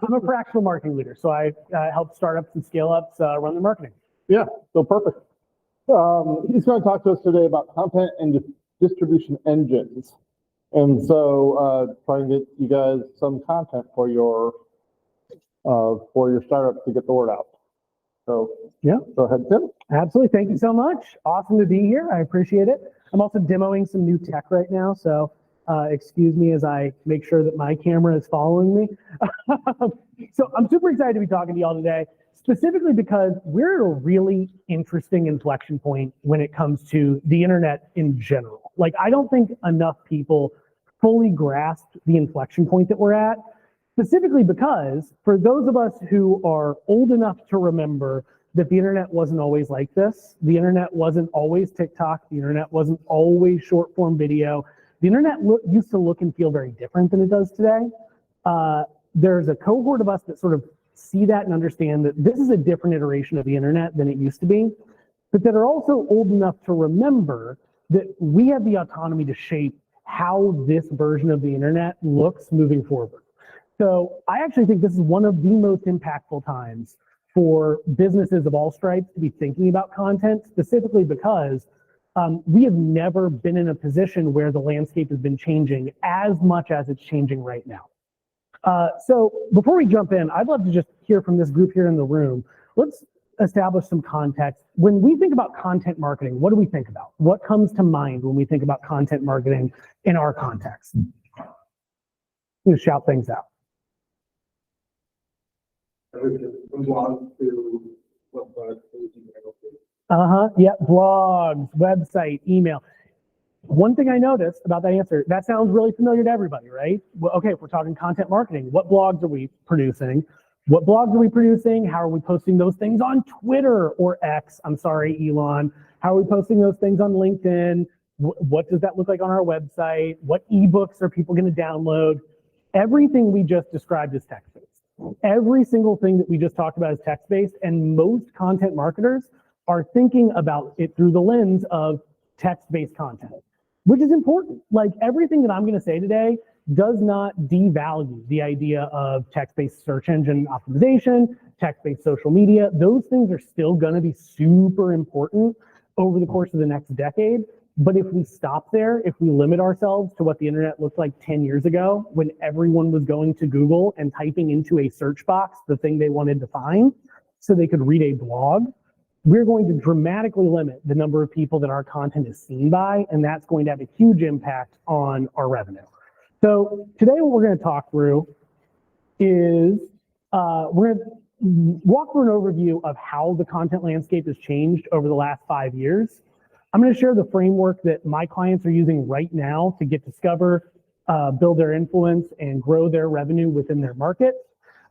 I'm a fractional marketing leader, so I help startups and scale-ups run their marketing. Yeah, so perfect. He's going to talk to us today about content and distribution engines. And so trying to get you guys some content for your startup to get the word out. So yeah, go ahead, Tim. Absolutely. Thank you so much. Awesome to be here. I appreciate it. I'm also demoing some new tech right now, so excuse me as I make sure that my camera is following me. So I'm super excited to be talking to y'all today, specifically because we're at a really interesting inflection point when it comes to the internet in general. Like, I don't think enough people fully grasp the inflection point that we're at, specifically because for those of us who are old enough to remember that the internet wasn't always like this, the internet wasn't always TikTok, the internet wasn't always short form video, the internet used to look and feel very different than it does today. There's a cohort of us that sort of see that and understand that this is a different iteration of the internet than it used to be, but that are also old enough to remember that we have the autonomy to shape how this version of the internet looks moving forward. So I actually think this is one of the most impactful times for businesses of all stripes to be thinking about content, specifically because we have never been in a position where the landscape has been changing as much as it's changing right now. So before we jump in, I'd love to just hear from this group here in the room. Let's establish some context. When we think about content marketing, what do we think about? What comes to mind when we think about content marketing in our context? You shout things out. Yeah, blogs, website, email. One thing I noticed about that answer, that sounds really familiar to everybody, right? Well, okay, if we're talking content marketing, what blogs are we producing? What blogs are we producing? How are we posting those things on Twitter or X? I'm sorry, Elon. How are we posting those things on LinkedIn? What does that look like on our website? What ebooks are people going to download? Everything we just described is text-based. Every single thing that we just talked about is text-based, and most content marketers are thinking about it through the lens of text-based content, which is important. Like, everything that I'm going to say today does not devalue the idea of text-based search engine optimization, text-based social media. Those things are still going to be super important over the course of the next decade. But if we stop there, if we limit ourselves to what the internet looked like 10 years ago, when everyone was going to Google and typing into a search box the thing they wanted to find so they could read a blog, we're going to dramatically limit the number of people that our content is seen by, and that's going to have a huge impact on our revenue. So today what we're going to talk through is we're going to walk through an overview of how the content landscape has changed over the last 5 years. I'm going to share the framework that my clients are using right now to get discover, build their influence, and grow their revenue within their market.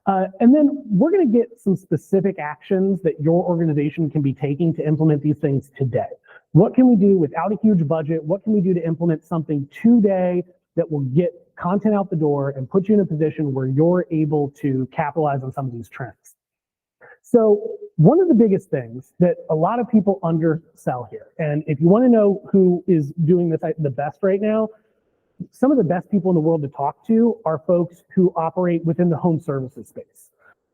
And then we're going to get some specific actions that your organization can be taking to implement these things today. What can we do without a huge budget? What can we do to implement something today that will get content out the door and put you in a position where you're able to capitalize on some of these trends? So one of the biggest things that a lot of people undersell here, and if you want to know who is doing this the best right now, some of the best people in the world to talk to are folks who operate within the home services space.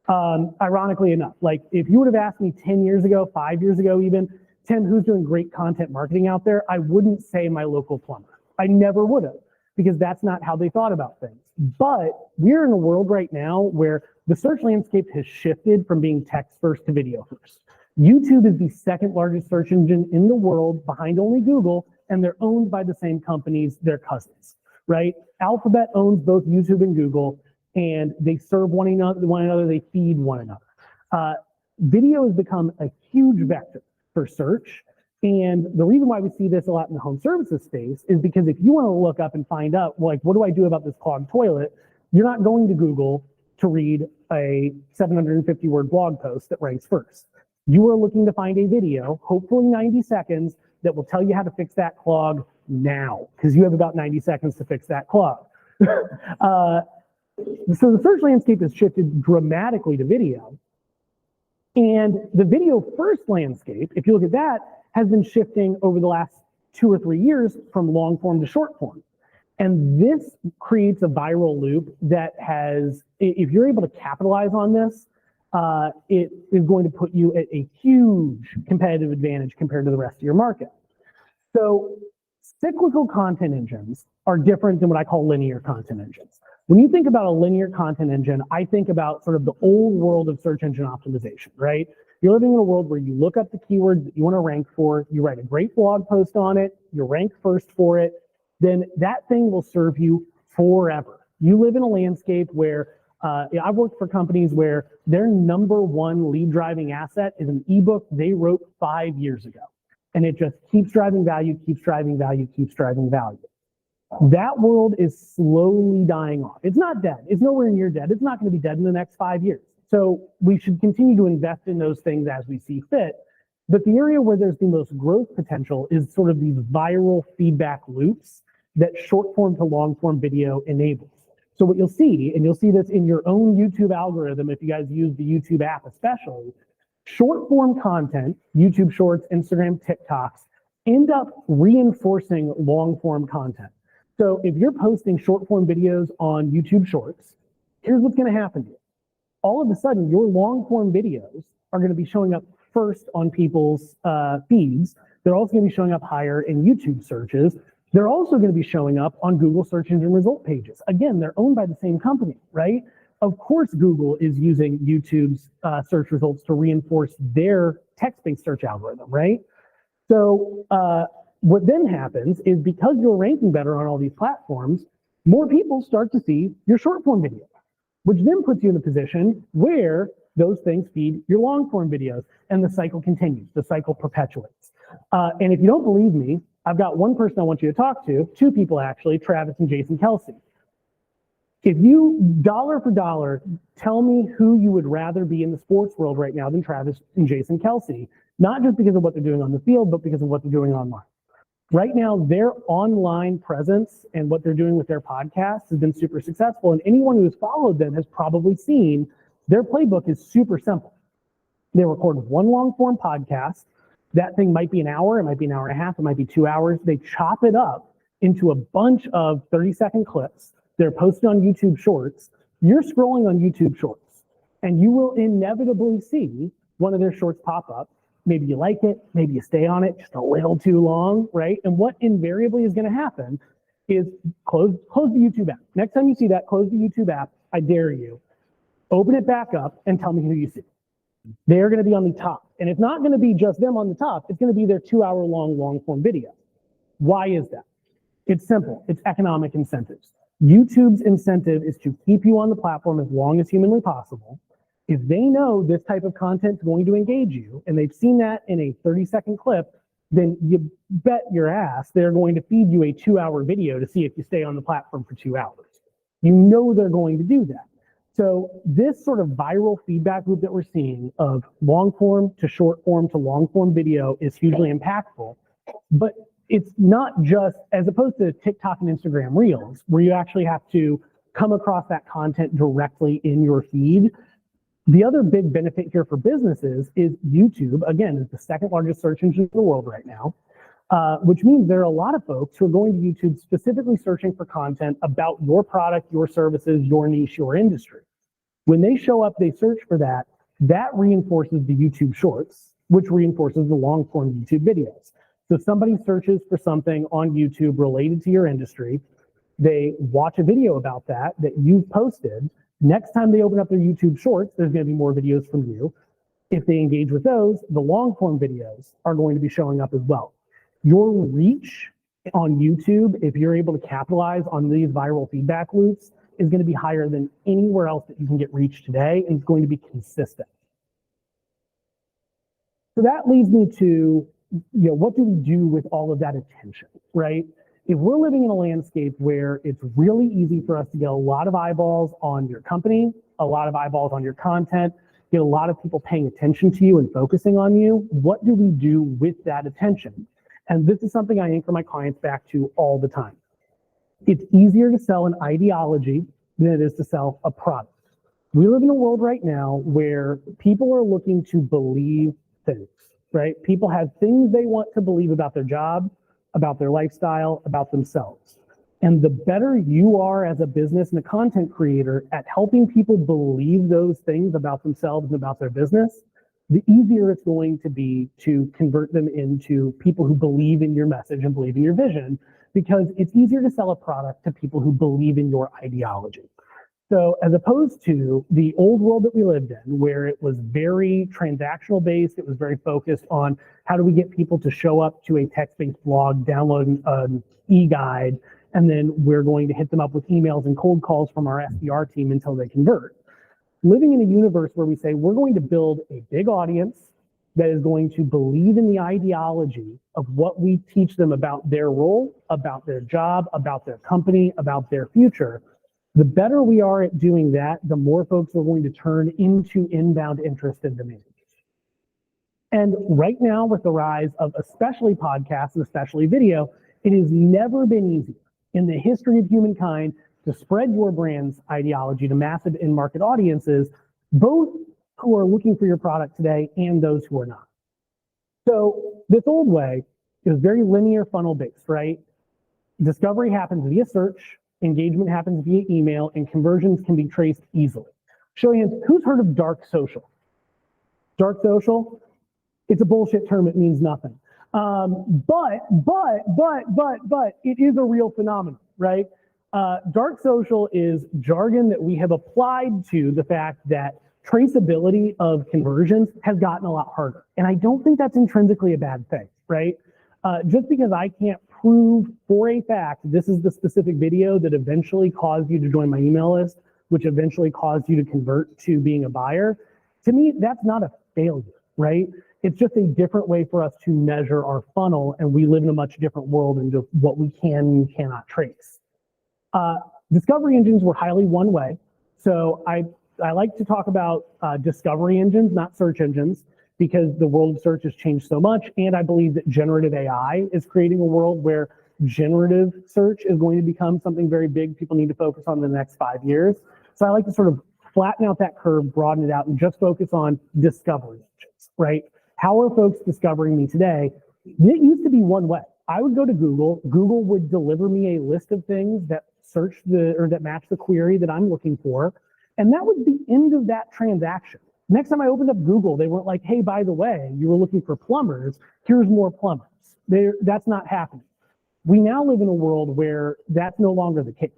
Ironically enough, like, if you would have asked me 10 years ago, 5 years ago even, Tim, who's doing great content marketing out there? I wouldn't say my local plumber. I never would have, because that's not how they thought about things. But we're in a world right now where the search landscape has shifted from being text first to video first. YouTube is the second largest search engine in the world, behind only Google, and they're owned by the same companies, they're cousins, right? Alphabet owns both YouTube and Google, and they serve one another, they feed one another. Video has become a huge vector for search, and the reason why we see this a lot in the home services space is because if you want to look up and find out, like, what do I do about this clogged toilet, you're not going to Google to read a 750-word blog post that ranks first. You are looking to find a video, hopefully 90 seconds, that will tell you how to fix that clog now, because you have about 90 seconds to fix that clog. So the search landscape has shifted dramatically to video. And the video first landscape, if you look at that, has been shifting over the last 2 or 3 years from long form to short form. And this creates a viral loop that has, if you're able to capitalize on this, it is going to put you at a huge competitive advantage compared to the rest of your market. So cyclical content engines are different than what I call linear content engines. When you think about a linear content engine, I think about sort of the old world of search engine optimization, right? You're living in a world where you look up the keywords that you want to rank for, you write a great blog post on it, you rank first for it, then that thing will serve you forever. You live in a landscape where I've worked for companies where their number one lead driving asset is an ebook they wrote 5 years ago. And it just keeps driving value, keeps driving value, keeps driving value. That world is slowly dying off. It's not dead. It's nowhere near dead. It's not going to be dead in the next 5 years. So we should continue to invest in those things as we see fit. But the area where there's the most growth potential is sort of these viral feedback loops that short form to long form video enables. So what you'll see, and you'll see this in your own YouTube algorithm if you guys use the YouTube app especially, short form content, YouTube Shorts, Instagram, TikToks, end up reinforcing long form content. So if you're posting short form videos on YouTube Shorts, here's what's going to happen to you. All of a sudden, your long form videos are going to be showing up first on people's feeds. They're also going to be showing up higher in YouTube searches. They're also going to be showing up on Google search engine result pages. Again, they're owned by the same company, right? Of course, Google is using YouTube's search results to reinforce their text-based search algorithm, right? So what then happens is because you're ranking better on all these platforms, more people start to see your short form video, which then puts you in a position where those things feed your long form videos, and the cycle continues, the cycle perpetuates. And if you don't believe me, I've got one person I want you to talk to, two people actually, Travis and Jason Kelsey. If you, dollar for dollar, tell me who you would rather be in the sports world right now than Travis and Jason Kelsey, not just because of what they're doing on the field, but because of what they're doing online. Right now, their online presence and what they're doing with their podcasts has been super successful, and anyone who has followed them has probably seen their playbook is super simple. They record one long form podcast. That thing might be an hour, it might be an hour and a half, it might be 2 hours. They chop it up into a bunch of 30-second clips. They're posted on YouTube Shorts. You're scrolling on YouTube Shorts, and you will inevitably see one of their shorts pop up. Maybe you like it, maybe you stay on it just a little too long, right? And what invariably is going to happen is close the YouTube app. Next time you see that, close the YouTube app. I dare you. Open it back up and tell me who you see. They're going to be on the top. And it's not going to be just them on the top. It's going to be their 2 hour long form video. Why is that? It's simple. It's economic incentives. YouTube's incentive is to keep you on the platform as long as humanly possible. If they know this type of content is going to engage you, and they've seen that in a 30-second clip, then you bet your ass they're going to feed you a 2 hour video to see if you stay on the platform for 2 hours. You know they're going to do that. So this sort of viral feedback loop that we're seeing of long form to short form to long form video is hugely impactful, but it's not just, as opposed to TikTok and Instagram Reels, where you actually have to come across that content directly in your feed. The other big benefit here for businesses is YouTube, again, is the second largest search engine in the world right now, which means there are a lot of folks who are going to YouTube specifically searching for content about your product, your services, your niche, your industry. When they show up, they search for that. That reinforces the YouTube Shorts, which reinforces the long-form YouTube videos. So somebody searches for something on YouTube related to your industry. They watch a video about that you've posted. Next time they open up their YouTube Shorts, there's going to be more videos from you. If they engage with those, the long-form videos are going to be showing up as well. Your reach on YouTube, if you're able to capitalize on these viral feedback loops, is going to be higher than anywhere else that you can get reach today, and it's going to be consistent. So that leads me to, what do we do with all of that attention, right? If we're living in a landscape where it's really easy for us to get a lot of eyeballs on your company, a lot of eyeballs on your content, get a lot of people paying attention to you and focusing on you, what do we do with that attention? And this is something I anchor my clients back to all the time. It's easier to sell an ideology than it is to sell a product. We live in a world right now where people are looking to believe things, right? People have things they want to believe about their job, about their lifestyle, about themselves. And the better you are as a business and a content creator at helping people believe those things about themselves and about their business, the easier it's going to be to convert them into people who believe in your message and believe in your vision, because it's easier to sell a product to people who believe in your ideology. So as opposed to the old world that we lived in, where it was very transactional based, it was very focused on how do we get people to show up to a text-based blog, download an e-guide, and then we're going to hit them up with emails and cold calls from our SDR team until they convert. Living in a universe where we say we're going to build a big audience that is going to believe in the ideology of what we teach them about their role, about their job, about their company, about their future. The better we are at doing that, the more folks are going to turn into inbound interest and demand. And right now, with the rise of especially podcasts and especially video, it has never been easier in the history of humankind to spread your brand's ideology to massive in-market audiences, both who are looking for your product today and those who are not. So this old way is very linear funnel based, right? Discovery happens via search, engagement happens via email, and conversions can be traced easily. Show of hands, who's heard of dark social? Dark social? It's a bullshit term, it means nothing. But it is a real phenomenon, right? Dark social is jargon that we have applied to the fact that traceability of conversions has gotten a lot harder. And I don't think that's intrinsically a bad thing, right? Just because I can't prove for a fact this is the specific video that eventually caused you to join my email list, which eventually caused you to convert to being a buyer, to me, that's not a failure, right? It's just a different way for us to measure our funnel, and we live in a much different world into what we can and cannot trace. Discovery engines were highly one way. So I like to talk about discovery engines, not search engines, because the world of search has changed so much. And I believe that generative AI is creating a world where generative search is going to become something very big people need to focus on in the next 5 years. So I like to sort of flatten out that curve, broaden it out, and just focus on discovery engines, right? How are folks discovering me today? It used to be one way. I would go to Google. Google would deliver me a list of things that that match the query that I'm looking for. And that was the end of that transaction. Next time I opened up Google, they weren't like, hey, by the way, you were looking for plumbers. Here's more plumbers. That's not happening. We now live in a world where that's no longer the case.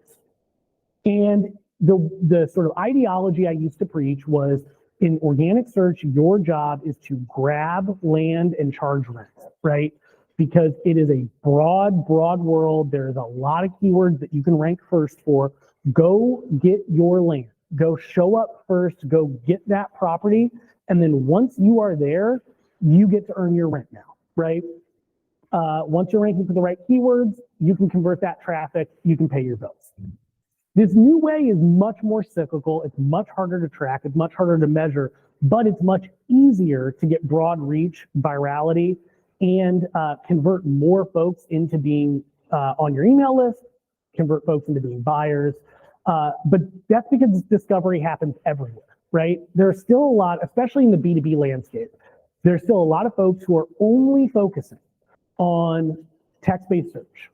And the sort of ideology I used to preach was, in organic search, your job is to grab land and charge rent, right? Because it is a broad world. There's a lot of keywords that you can rank first for. Go get your land. Go show up first. Go get that property. And then once you are there, you get to earn your rent now, right? Once you're ranking for the right keywords, you can convert that traffic. You can pay your bills. This new way is much more cyclical. It's much harder to track. It's much harder to measure, but it's much easier to get broad reach, virality, and convert more folks into being on your email list, convert folks into being buyers. But that's because discovery happens everywhere, right? There's still a lot, especially in the B2B landscape, there's still a lot of folks who are only focusing on text-based search.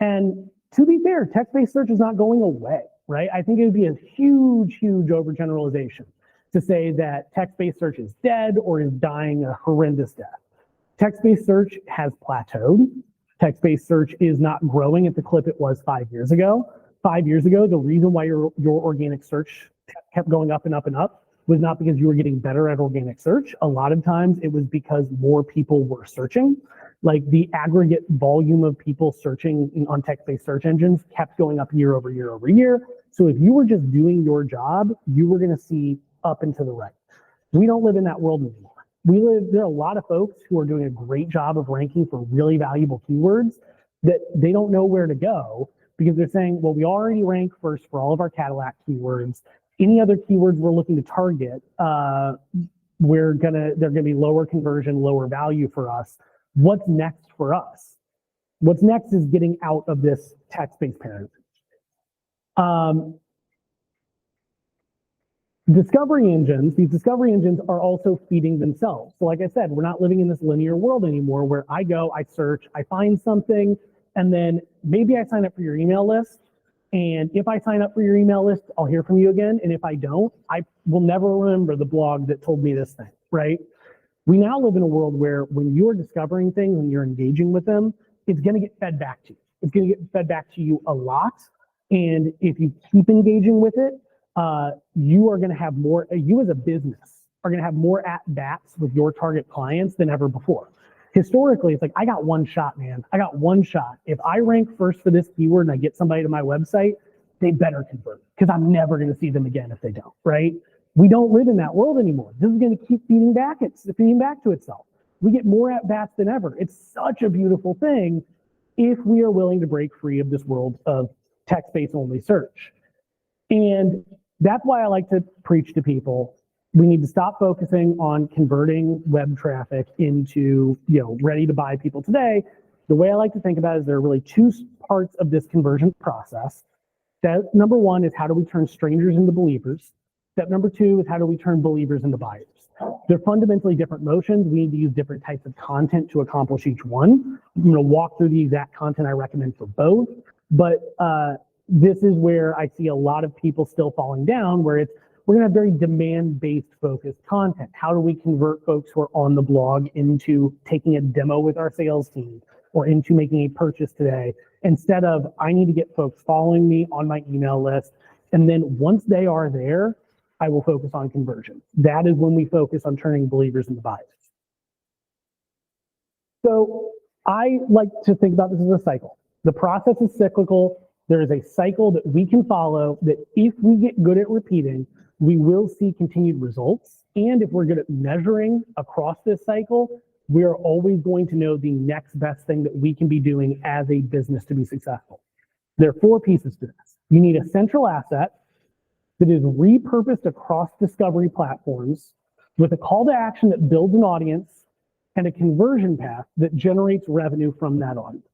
And to be fair, text-based search is not going away, right? I think it would be a huge overgeneralization to say that text-based search is dead or is dying a horrendous death. Text-based search has plateaued. Text-based search is not growing at the clip it was 5 years ago. 5 years ago, the reason why your organic search kept going up and up and up was not because you were getting better at organic search. A lot of times it was because more people were searching. Like the aggregate volume of people searching on text-based search engines kept going up year over year over year. So if you were just doing your job, you were going to see up and to the right. We don't live in that world anymore. There are a lot of folks who are doing a great job of ranking for really valuable keywords that they don't know where to go because they're saying, well, we already rank first for all of our Cadillac keywords. Any other keywords we're looking to target, they're gonna be lower conversion, lower value for us. What's next for us? What's next is getting out of this text-based paradigm. These discovery engines are also feeding themselves. So like I said, we're not living in this linear world anymore where I go, I search, I find something, And then maybe I sign up for your email list. And if I sign up for your email list, I'll hear from you again. And if I don't, I will never remember the blog that told me this thing, right? We now live in a world where when you're discovering things and you're engaging with them, it's going to get fed back to you. It's going to get fed back to you a lot. And if you keep engaging with it, you are going to have more, you as a business are going to have more at-bats with your target clients than ever before. Historically, it's like, I got one shot, man. I got one shot. If I rank first for this keyword and I get somebody to my website, they better convert, because I'm never going to see them again if they don't, right? We don't live in that world anymore. This is going to keep feeding back to itself. We get more at-bats than ever. It's such a beautiful thing if we are willing to break free of this world of text-based only search. And that's why I like to preach to people, we need to stop focusing on converting web traffic into, ready to buy people today. The way I like to think about it is there are really two parts of this conversion process. Step number one is, how do we turn strangers into believers? Step number two is, how do we turn believers into buyers? They're fundamentally different motions. We need to use different types of content to accomplish each one. I'm going to walk through the exact content I recommend for both, but this is where I see a lot of people still falling down, where we're going to have very demand-based focused content. How do we convert folks who are on the blog into taking a demo with our sales team or into making a purchase today, instead of, I need to get folks following me on my email list, and then once they are there, I will focus on conversion. That is when we focus on turning believers into buyers. So I like to think about this as a cycle. The process is cyclical. There is a cycle that we can follow that if we get good at repeating, we will see continued results. And if we're good at measuring across this cycle, we are always going to know the next best thing that we can be doing as a business to be successful. There are four pieces to this. You need a central asset that is repurposed across discovery platforms with a call to action that builds an audience and a conversion path that generates revenue from that audience.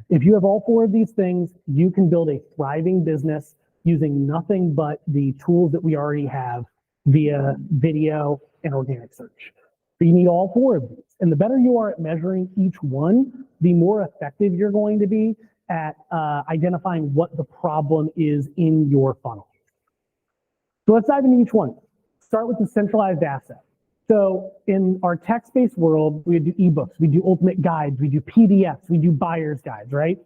If you have all four of these things, you can build a thriving business using nothing but the tools that we already have via video and organic search. But you need all four of these. And the better you are at measuring each one, the more effective you're going to be at identifying what the problem is in your funnel. So let's dive into each one. Start with the centralized asset. So in our text-based world, we do ebooks, we do ultimate guides, we do PDFs, we do buyer's guides, right?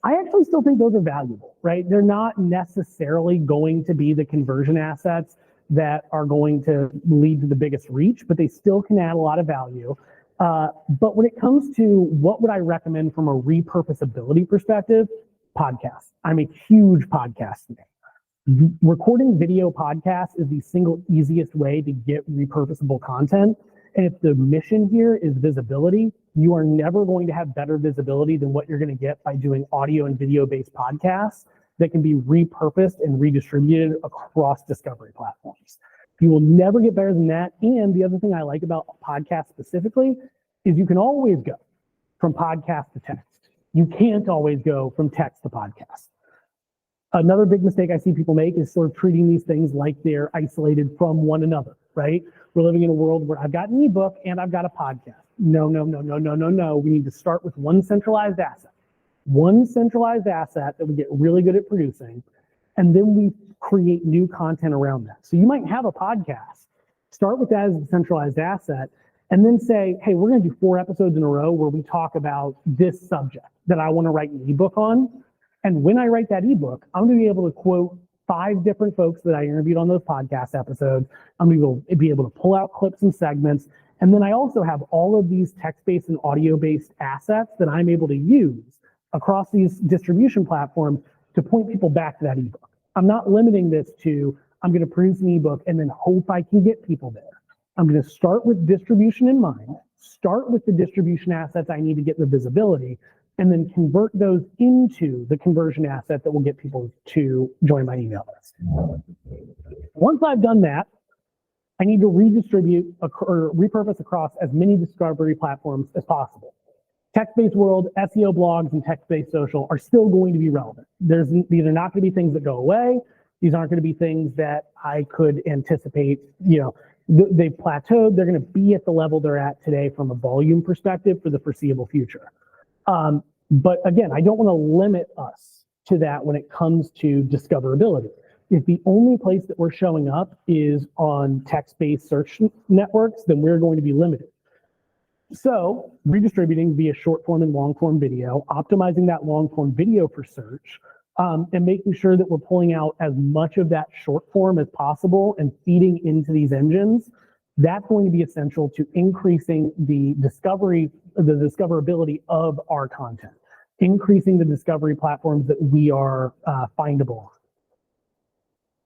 I actually still think those are valuable, right? They're not necessarily going to be the conversion assets that are going to lead to the biggest reach, but they still can add a lot of value. But when it comes to what would I recommend from a repurposability perspective, podcasts. I'm a huge podcast fan. Recording video podcasts is the single easiest way to get repurposable content. And if the mission here is visibility, you are never going to have better visibility than what you're going to get by doing audio and video-based podcasts that can be repurposed and redistributed across discovery platforms. You will never get better than that. And the other thing I like about podcasts specifically is you can always go from podcast to text. You can't always go from text to podcast. Another big mistake I see people make is sort of treating these things like they're isolated from one another, right? We're living in a world where I've got an ebook and I've got a podcast. No. We need to start with one centralized asset. One centralized asset that we get really good at producing, and then we create new content around that. So you might have a podcast, start with that as a centralized asset, and then say, hey, we're gonna do 4 episodes in a row where we talk about this subject that I wanna write an ebook on. And when I write that ebook, I'm going to be able to quote 5 different folks that I interviewed on those podcast episodes. I'm going to be able to pull out clips and segments. And then I also have all of these text-based and audio-based assets that I'm able to use across these distribution platforms to point people back to that ebook. I'm not limiting this to, I'm going to produce an ebook and then hope I can get people there. I'm going to start with distribution in mind, start with the distribution assets I need to get the visibility, and then convert those into the conversion asset that will get people to join my email list. Once I've done that, I need to redistribute or repurpose across as many discovery platforms as possible. Text-based world, SEO blogs, and text-based social are still going to be relevant. These are not going to be things that go away. These aren't going to be things that I could anticipate, they've plateaued. They're going to be at the level they're at today from a volume perspective for the foreseeable future. But again, I don't want to limit us to that when it comes to discoverability. If the only place that we're showing up is on text-based search networks, then we're going to be limited. So redistributing via short form and long form video, optimizing that long form video for search, and making sure that we're pulling out as much of that short form as possible and feeding into these engines, that's going to be essential to increasing the discoverability of our content, increasing the discovery platforms that we are findable on.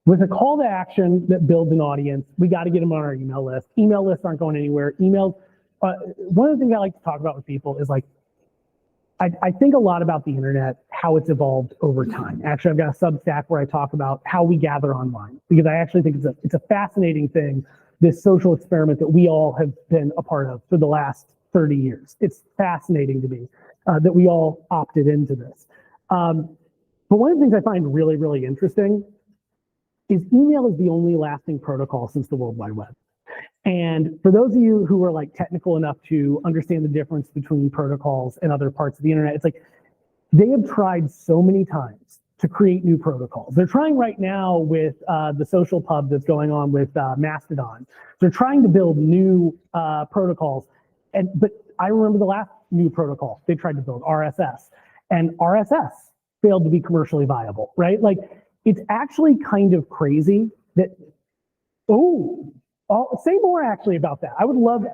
With a call to action that builds an audience, we got to get them on our email list. Email lists aren't going anywhere. Emails, one of the things I like to talk about with people is like, I think a lot about the internet, how it's evolved over time. Actually, I've got a Substack where I talk about how we gather online, because I actually think it's a fascinating thing, this social experiment that we all have been a part of for the last 30 years. It's fascinating to me that we all opted into this. But one of the things I find really, really interesting is email is the only lasting protocol since the World Wide Web. And for those of you who are like technical enough to understand the difference between protocols and other parts of the internet, it's like they have tried so many times to create new protocols. They're trying right now with the social pub that's going on with Mastodon. They're trying to build new protocols. But I remember the last new protocol they tried to build, RSS. And RSS failed to be commercially viable, right? Like, it's actually kind of crazy that, say more actually about that. I would love,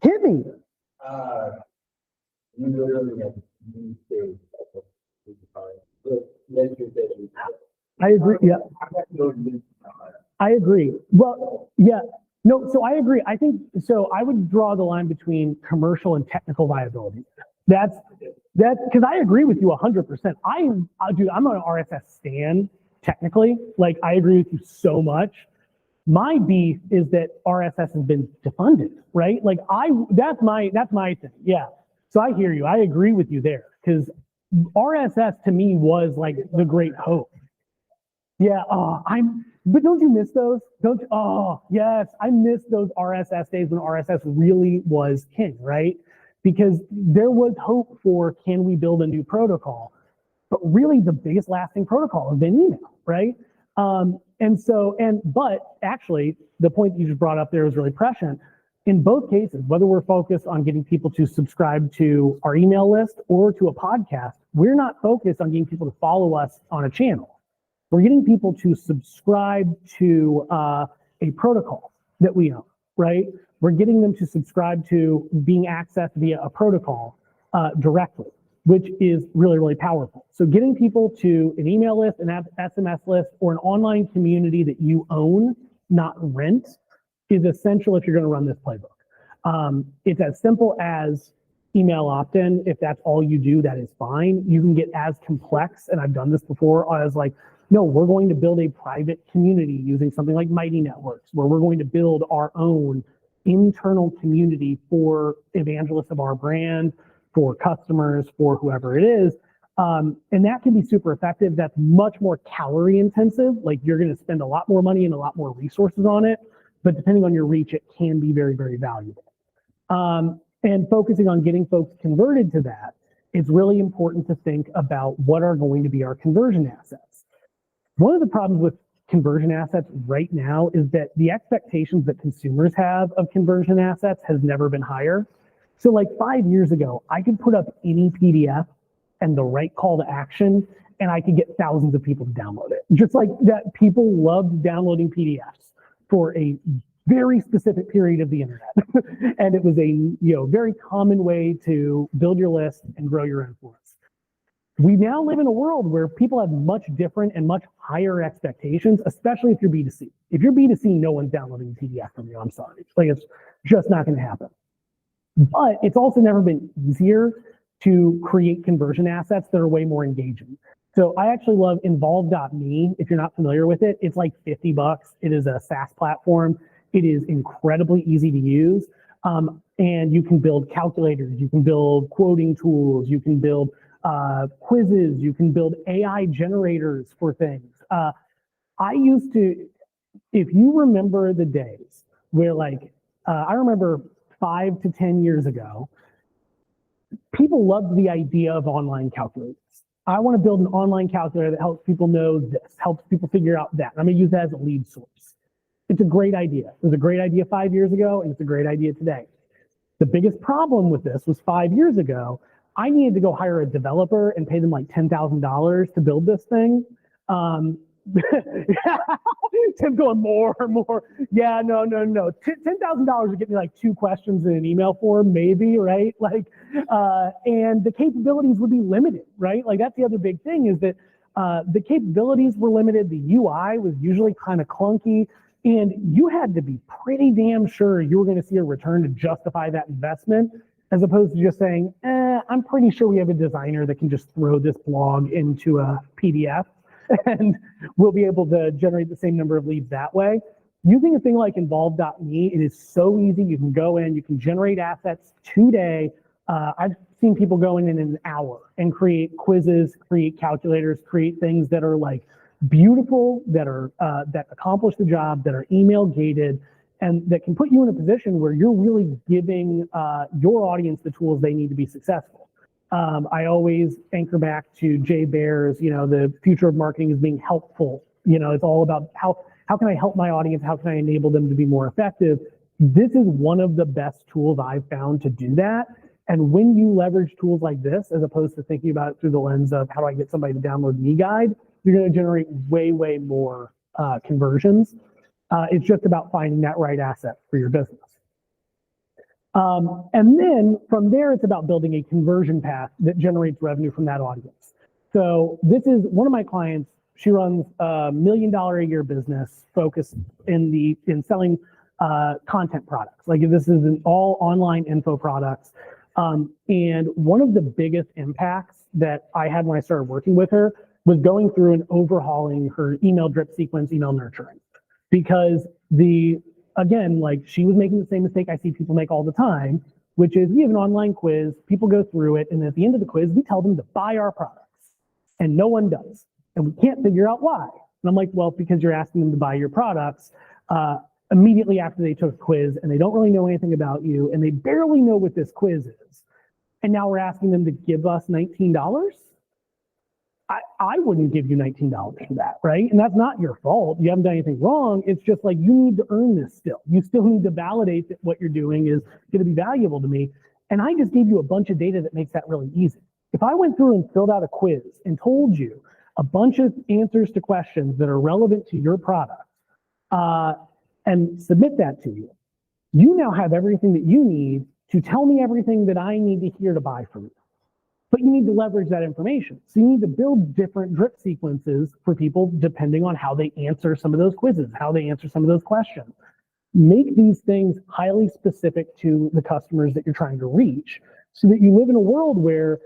hit me. I agree, yeah. I agree. Well, yeah, no, so I agree. I think, so I would draw the line between commercial and technical viability. That's because I agree with you 100%. Dude, I'm an RSS stan, technically. Like, I agree with you so much. My beef is that RSS has been defunded, right? Like, that's my thing. Yeah. So I hear you. I agree with you there, because RSS to me was like the great hope. Yeah. But don't you miss those? Yes. I miss those RSS days when RSS really was king, right? Because there was hope for, can we build a new protocol? But really the biggest lasting protocol has been email, right? But actually, the point that you just brought up there is really prescient. In both cases, whether we're focused on getting people to subscribe to our email list or to a podcast, we're not focused on getting people to follow us on a channel. We're getting people to subscribe to a protocol that we own, right? We're getting them to subscribe to being accessed via a protocol directly, which is really, really powerful. So getting people to an email list, an SMS list, or an online community that you own, not rent, is essential if you're going to run this playbook. It's as simple as email opt-in. If that's all you do, that is fine. You can get as complex, and I've done this before, as like, no, we're going to build a private community using something like Mighty Networks, where we're going to build our own internal community for evangelists of our brand, for customers, for whoever it is. And that can be super effective. That's much more calorie intensive. Like, you're going to spend a lot more money and a lot more resources on it, but depending on your reach, it can be very, very valuable. And focusing on getting folks converted to that, it's really important to think about what are going to be our conversion assets. One of the problems with conversion assets right now is that the expectations that consumers have of conversion assets has never been higher. So like 5 years ago, I could put up any PDF and the right call to action, and I could get thousands of people to download it. Just like that, people loved downloading PDFs for a very specific period of the internet. And it was a very common way to build your list and grow your influence. We now live in a world where people have much different and much higher expectations, especially if you're B2C. If you're B2C, no one's downloading a PDF from you. I'm sorry. Like, it's just not going to happen. But it's also never been easier to create conversion assets that are way more engaging. So I actually love Involve.me. If you're not familiar with it, it's like $50. It is a SaaS platform. It is incredibly easy to use. And you can build calculators, you can build quoting tools, you can build quizzes, you can build AI generators for things. I used to, if you remember the days where I remember 5 to 10 years ago, people love the idea of online calculators. I want to build an online calculator that helps people know this, helps people figure out that. I'm going to use that as a lead source. It's a great idea. It was a great idea 5 years ago, and it's a great idea today. The biggest problem with this was 5 years ago, I needed to go hire a developer and pay them like $10,000 to build this thing. Tim going more and more. Yeah, no. $10,000 would get me like 2 questions in an email form, maybe, right? Like, and the capabilities would be limited, right? Like that's the other big thing is that the capabilities were limited. The UI was usually kind of clunky, and you had to be pretty damn sure you were going to see a return to justify that investment, as opposed to just saying, I'm pretty sure we have a designer that can just throw this blog into a PDF and we'll be able to generate the same number of leads that way. Using a thing like involve.me, it is so easy. You can go in, you can generate assets today. I've seen people go in an hour and create quizzes, create calculators, create things that are like beautiful, that are that accomplish the job, that are email gated, and that can put you in a position where you're really giving your audience the tools they need to be successful. I always anchor back to Jay Baer's, the future of marketing is being helpful. It's all about how can I help my audience? How can I enable them to be more effective? This is one of the best tools I've found to do that. And when you leverage tools like this, as opposed to thinking about it through the lens of how do I get somebody to download the e-guide, you're going to generate way more conversions. It's just about finding that right asset for your business. And then from there, it's about building a conversion path that generates revenue from that audience. So this is one of my clients. She runs a $1 million a year business focused in selling content products. Like this is an all online info products. And one of the biggest impacts that I had when I started working with her was going through and overhauling her email drip sequence, email nurturing, because again, like she was making the same mistake I see people make all the time, which is we have an online quiz, people go through it, and at the end of the quiz, we tell them to buy our products, and no one does. And we can't figure out why. And I'm like, well, because you're asking them to buy your products immediately after they took a quiz, and they don't really know anything about you, and they barely know what this quiz is. And now we're asking them to give us $19? I wouldn't give you $19 for that, right? And that's not your fault. You haven't done anything wrong. It's just like you need to earn this still. You still need to validate that what you're doing is going to be valuable to me. And I just gave you a bunch of data that makes that really easy. If I went through and filled out a quiz and told you a bunch of answers to questions that are relevant to your product and submit that to you, you now have everything that you need to tell me everything that I need to hear to buy from you. But you need to leverage that information. So you need to build different drip sequences for people depending on how they answer some of those quizzes, how they answer some of those questions. Make these things highly specific to the customers that you're trying to reach so that you live in a world where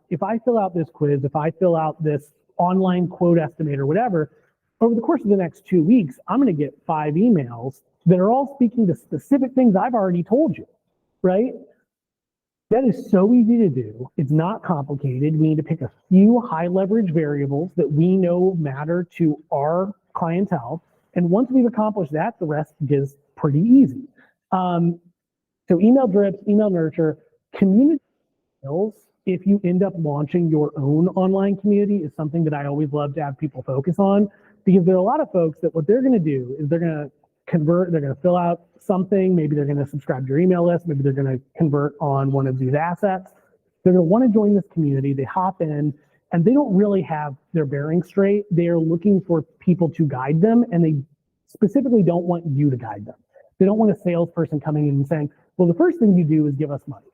if I fill out this quiz, if I fill out this online quote estimator, whatever, over the course of the next 2 weeks, I'm going to get 5 emails that are all speaking to specific things I've already told you, right? That is so easy to do. It's not complicated. We need to pick a few high leverage variables that we know matter to our clientele. And once we've accomplished that, the rest is pretty easy. So email drips, email nurture, community skills, if you end up launching your own online community, is something that I always love to have people focus on, because there are a lot of folks that what they're going to do is they're going to convert, they're going to fill out something, maybe they're going to subscribe to your email list, maybe they're going to convert on one of these assets. They're going to want to join this community, they hop in, and they don't really have their bearings straight. They are looking for people to guide them, and they specifically don't want you to guide them. They don't want a salesperson coming in and saying, well, the first thing you do is give us money.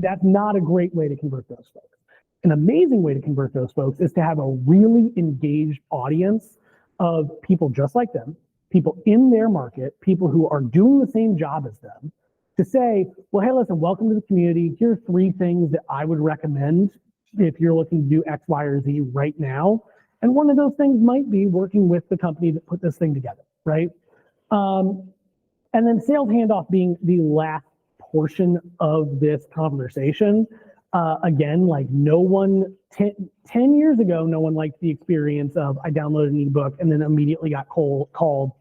That's not a great way to convert those folks. An amazing way to convert those folks is to have a really engaged audience of people just like them, people in their market, people who are doing the same job as them, to say, well, hey, listen, welcome to the community. Here are 3 things that I would recommend if you're looking to do X, Y, or Z right now. And one of those things might be working with the company that put this thing together, right? And then sales handoff being the last portion of this conversation. Again, like no one, 10 years ago, no one liked the experience of I downloaded an ebook and then immediately got cold called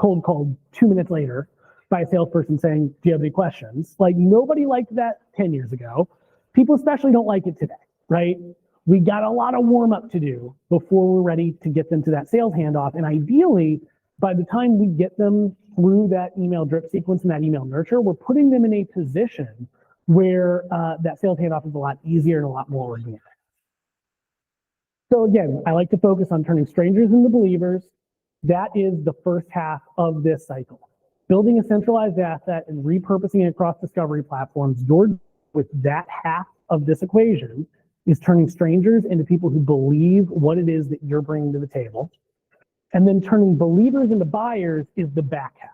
2 minutes later by a salesperson saying, do you have any questions? Like nobody liked that 10 years ago. People especially don't like it today, right? We got a lot of warm up to do before we're ready to get them to that sales handoff. And ideally, by the time we get them through that email drip sequence and that email nurture, we're putting them in a position where that sales handoff is a lot easier and a lot more organic. So again, I like to focus on turning strangers into believers. That is the first half of this cycle. Building a centralized asset and repurposing it across discovery platforms, with that half of this equation is turning strangers into people who believe what it is that you're bringing to the table. And then turning believers into buyers is the back half.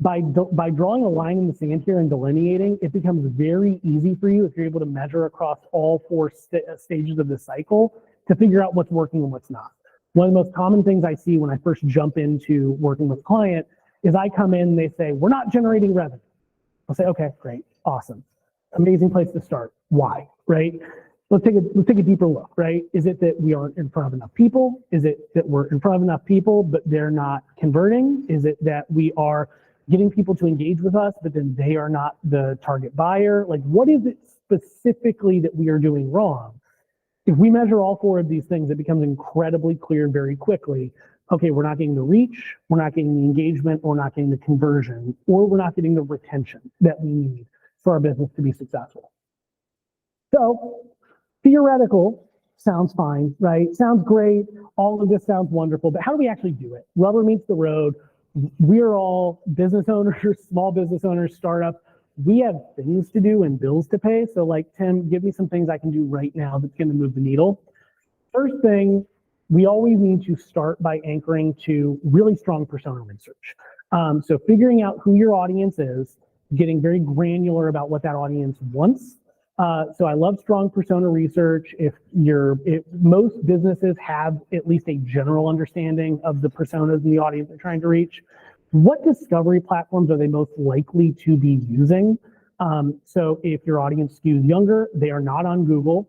By drawing a line in the sand here and delineating, it becomes very easy for you if you're able to measure across all four stages of the cycle to figure out what's working and what's not. One of the most common things I see when I first jump into working with a client is I come in and they say, we're not generating revenue. I'll say, okay, great, awesome. Amazing place to start. Why, right? Let's take a deeper look, right? Is it that we aren't in front of enough people? Is it that we're in front of enough people, but they're not converting? Is it that we are getting people to engage with us, but then they are not the target buyer? Like, what is it specifically that we are doing wrong? If we measure all four of these things, it becomes incredibly clear very quickly. Okay, we're not getting the reach, we're not getting the engagement, we're not getting the conversion, or we're not getting the retention that we need for our business to be successful. So, theoretical sounds fine, right? Sounds great. All of this sounds wonderful, but how do we actually do it? Rubber meets the road. We're all business owners, small business owners, startups. We have things to do and bills to pay. So like, Tim, give me some things I can do right now that's going to move the needle. First thing, we always need to start by anchoring to really strong persona research. So figuring out who your audience is, getting very granular about what that audience wants. So I love strong persona research. If most businesses have at least a general understanding of the personas and the audience they're trying to reach. What discovery platforms are they most likely to be using? So if your audience skews younger, they are not on Google.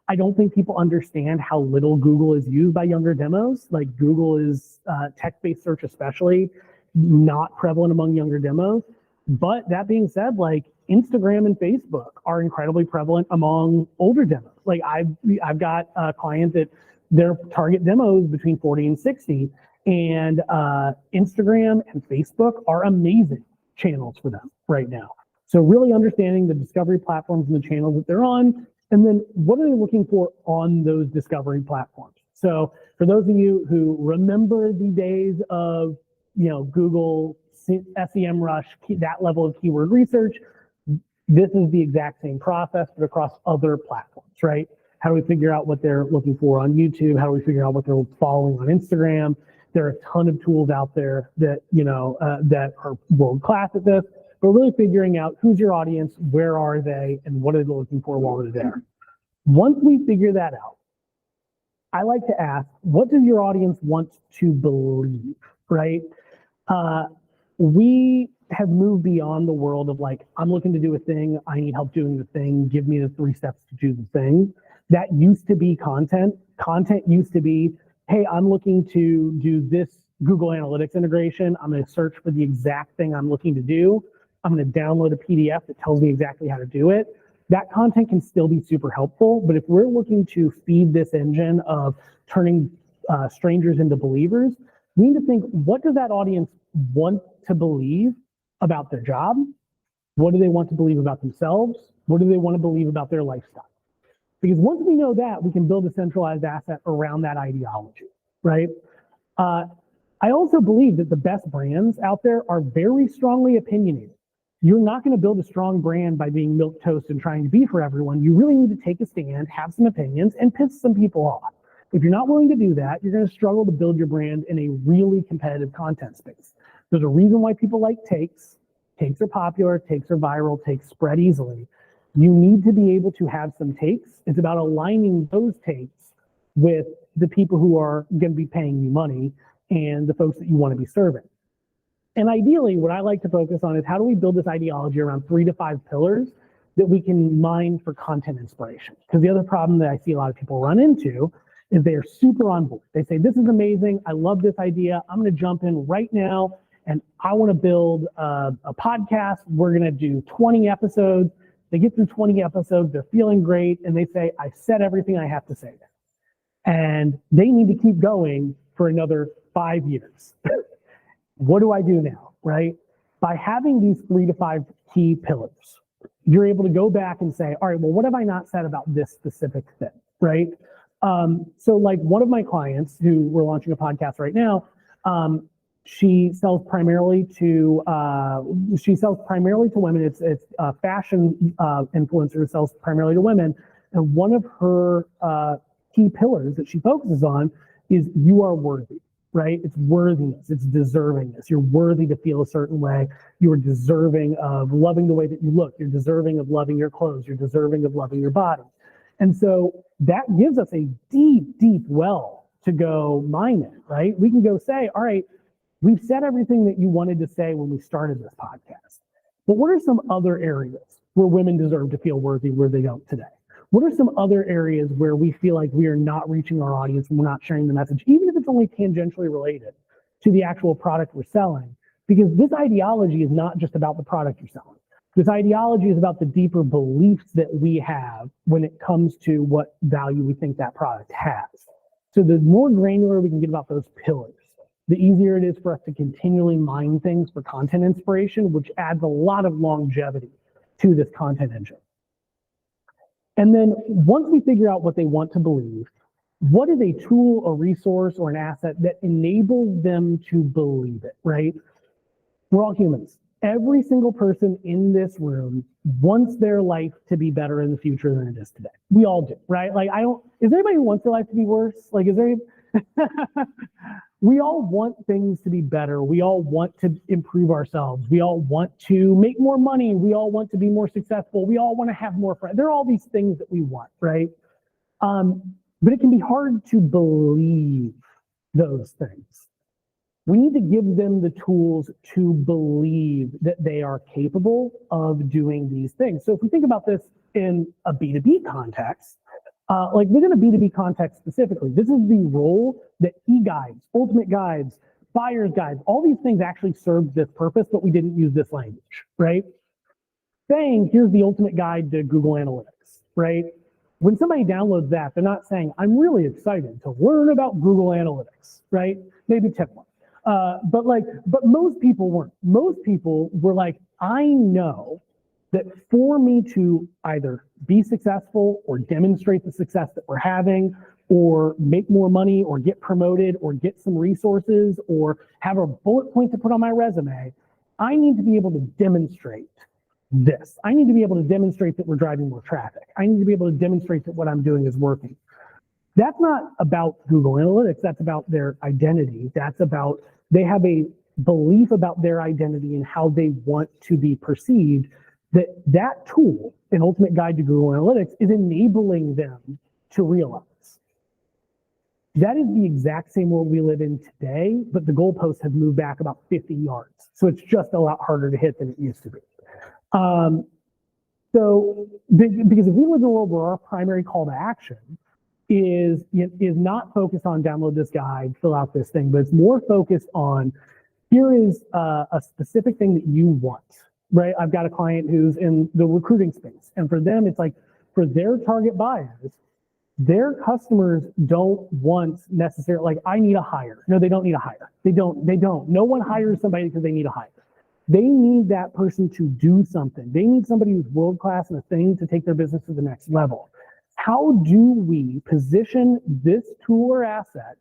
I don't think people understand how little Google is used by younger demos. Like, Google is text-based search especially not prevalent among younger demos. But that being said, like, Instagram and Facebook are incredibly prevalent among older demos. Like, I've got a client that their target demo is between 40 and 60, and Instagram and Facebook are amazing channels for them right now. So really understanding the discovery platforms and the channels that they're on, and then what are they looking for on those discovery platforms? So for those of you who remember the days of, Google, SEMrush, that level of keyword research, this is the exact same process, but across other platforms, right? How do we figure out what they're looking for on YouTube? How do we figure out what they're following on Instagram? There are a ton of tools out there that, that are world-class at this, but really figuring out who's your audience, where are they, and what are they looking for while they're there. Once we figure that out, I like to ask, what does your audience want to believe, right? We have moved beyond the world of like, I'm looking to do a thing, I need help doing the thing, give me the 3 steps to do the thing. That used to be content. Content used to be, hey, I'm looking to do this Google Analytics integration. I'm going to search for the exact thing I'm looking to do. I'm going to download a PDF that tells me exactly how to do it. That content can still be super helpful, but if we're looking to feed this engine of turning strangers into believers, we need to think, what does that audience want to believe about their job? What do they want to believe about themselves? What do they want to believe about their lifestyle? Because once we know that, we can build a centralized asset around that ideology, right? I also believe that the best brands out there are very strongly opinionated. You're not going to build a strong brand by being milquetoast and trying to be for everyone. You really need to take a stand, have some opinions, and piss some people off. If you're not willing to do that, you're going to struggle to build your brand in a really competitive content space. There's a reason why people like takes. Takes are popular, takes are viral, takes spread easily. You need to be able to have some takes. It's about aligning those takes with the people who are going to be paying you money and the folks that you want to be serving. And ideally, what I like to focus on is how do we build this ideology around 3 to 5 pillars that we can mine for content inspiration. Because the other problem that I see a lot of people run into is they are super on board. They say, this is amazing, I love this idea, I'm going to jump in right now, and I want to build a podcast. We're going to do 20 episodes. They get through 20 episodes, they're feeling great, and they say, I said everything I have to say now. And they need to keep going for another 5 years. What do I do now, right? By having these 3 to 5 key pillars, you're able to go back and say, all right, well, what have I not said about this specific thing, right? So like one of my clients who we're launching a podcast right now, she sells primarily to women. It's a fashion influencer who sells primarily to women. And one of her key pillars that she focuses on is you are worthy, right? It's worthiness, it's deservingness. You're worthy to feel a certain way. You're deserving of loving the way that you look. You're deserving of loving your clothes. You're deserving of loving your body. And so that gives us a deep, deep well to go mine it, right? We can go say, all right, we've said everything that you wanted to say when we started this podcast. But what are some other areas where women deserve to feel worthy where they don't today? What are some other areas where we feel like we are not reaching our audience and we're not sharing the message, even if it's only tangentially related to the actual product we're selling? Because this ideology is not just about the product you're selling. This ideology is about the deeper beliefs that we have when it comes to what value we think that product has. So the more granular we can get about those pillars, the easier it is for us to continually mine things for content inspiration, which adds a lot of longevity to this content engine. And then once we figure out what they want to believe, what is a tool, a resource, or an asset that enables them to believe it, right? We're all humans. Every single person in this room wants their life to be better in the future than it is today. We all do, right? Like, is there anybody who wants their life to be worse? Like, is there, we all want things to be better. We all want to improve ourselves. We all want to make more money. We all want to be more successful. We all want to have more friends. There are all these things that we want, right? But it can be hard to believe those things. We need to give them the tools to believe that they are capable of doing these things. So if we think about this in a B2B context, like within a B2B context specifically, this is the role that e-guides, ultimate guides, buyer's guides, all these things actually served this purpose, but we didn't use this language, right? Saying, here's the ultimate guide to Google Analytics, right? When somebody downloads that, they're not saying, I'm really excited to learn about Google Analytics, right? Maybe tip one. But most people weren't. Most people were like, I know that for me to either be successful or demonstrate the success that we're having or make more money or get promoted or get some resources or have a bullet point to put on my resume, I need to be able to demonstrate this. I need to be able to demonstrate that we're driving more traffic. I need to be able to demonstrate that what I'm doing is working. That's not about Google Analytics. That's about their identity. That's about, they have a belief about their identity and how they want to be perceived, that tool, an ultimate guide to Google Analytics, is enabling them to realize. That is the exact same world we live in today, but the goalposts have moved back about 50 yards. So it's just a lot harder to hit than it used to be. Because if we live in a world where our primary call to action is not focused on download this guide, fill out this thing, but it's more focused on, here is a specific thing that you want, right? I've got a client who's in the recruiting space, and for them, it's like, for their target buyers, their customers don't want necessarily, like, I need a hire. No, they don't need a hire. They don't. No one hires somebody because they need a hire. They need that person to do something. They need somebody who's world-class in a thing to take their business to the next level. How do we position this tool or asset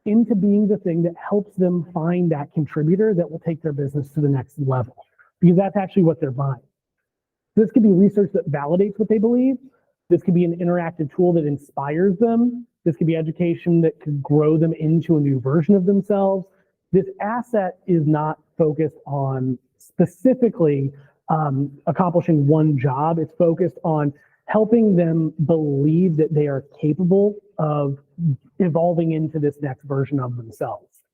into being the thing that helps them find that contributor that will take their business to the next level? Because that's actually what they're buying. This could be research that validates what they believe. This could be an interactive tool that inspires them. This could be education that could grow them into a new version of themselves. This asset is not focused on specifically accomplishing one job. It's focused on helping them believe that they are capable of evolving into this next version of themselves.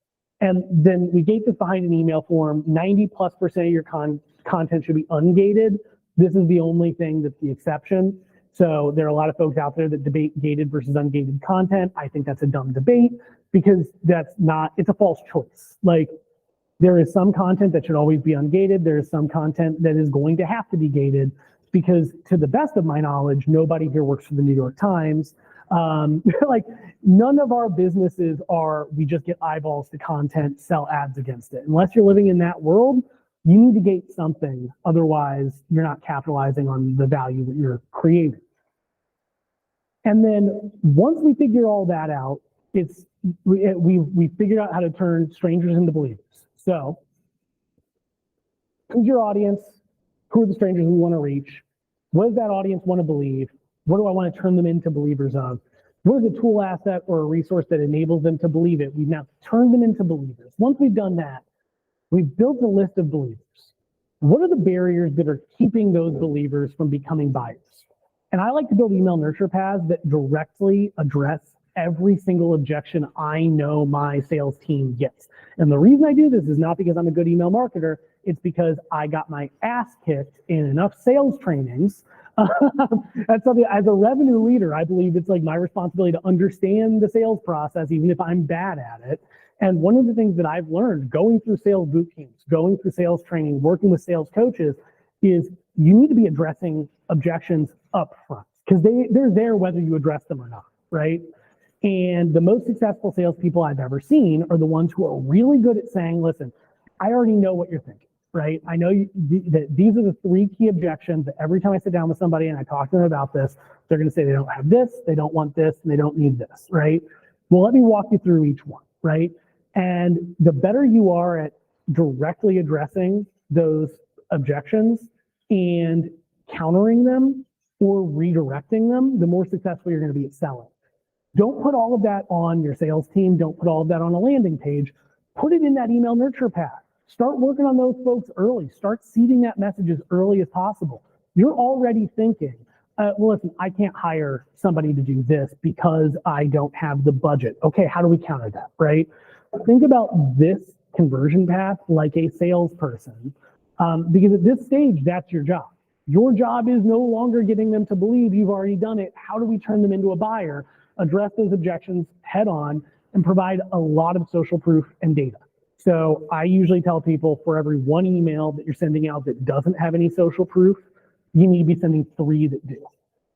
And then we gate this behind an email form. 90+% of your content should be ungated. This is the only thing that's the exception. So there are a lot of folks out there that debate gated versus ungated content. I think that's a dumb debate because it's a false choice. Like, there is some content that should always be ungated. There is some content that is going to have to be gated because to the best of my knowledge, nobody here works for the New York Times. Like none of our businesses are, we just get eyeballs to content, sell ads against it. Unless you're living in that world, you need to gate something. Otherwise, you're not capitalizing on the value that you're creating. And then once we figure all that out, we figured out how to turn strangers into believers. So who's your audience? Who are the strangers we want to reach? What does that audience want to believe? What do I want to turn them into believers of? What is a tool asset or a resource that enables them to believe it? We've now turned them into believers. Once we've done that, we've built a list of believers. What are the barriers that are keeping those believers from becoming buyers? And I like to build email nurture paths that directly address every single objection I know my sales team gets. And the reason I do this is not because I'm a good email marketer, it's because I got my ass kicked in enough sales trainings. That's something, as a revenue leader, I believe it's like my responsibility to understand the sales process, even if I'm bad at it. And one of the things that I've learned going through sales boot camps, going through sales training, working with sales coaches, is you need to be addressing objections up front because they're there whether you address them or not, right? And the most successful salespeople I've ever seen are the ones who are really good at saying, listen, I already know what you're thinking, right? I know that these are the 3 key objections that every time I sit down with somebody and I talk to them about this, they're going to say they don't have this, they don't want this, and they don't need this, right? Well, let me walk you through each one, right? And the better you are at directly addressing those objections and countering them or redirecting them, the more successful you're going to be at selling. Don't put all of that on your sales team. Don't put all of that on a landing page. Put it in that email nurture path. Start working on those folks early. Start seeding that message as early as possible. You're already thinking, well, listen, I can't hire somebody to do this because I don't have the budget. Okay, how do we counter that, right? Think about this conversion path like a salesperson, because at this stage, that's your job. Your job is no longer getting them to believe you've already done it. How do we turn them into a buyer? Address those objections head on and provide a lot of social proof and data. So I usually tell people for every 1 email that you're sending out that doesn't have any social proof, you need to be sending 3 that do.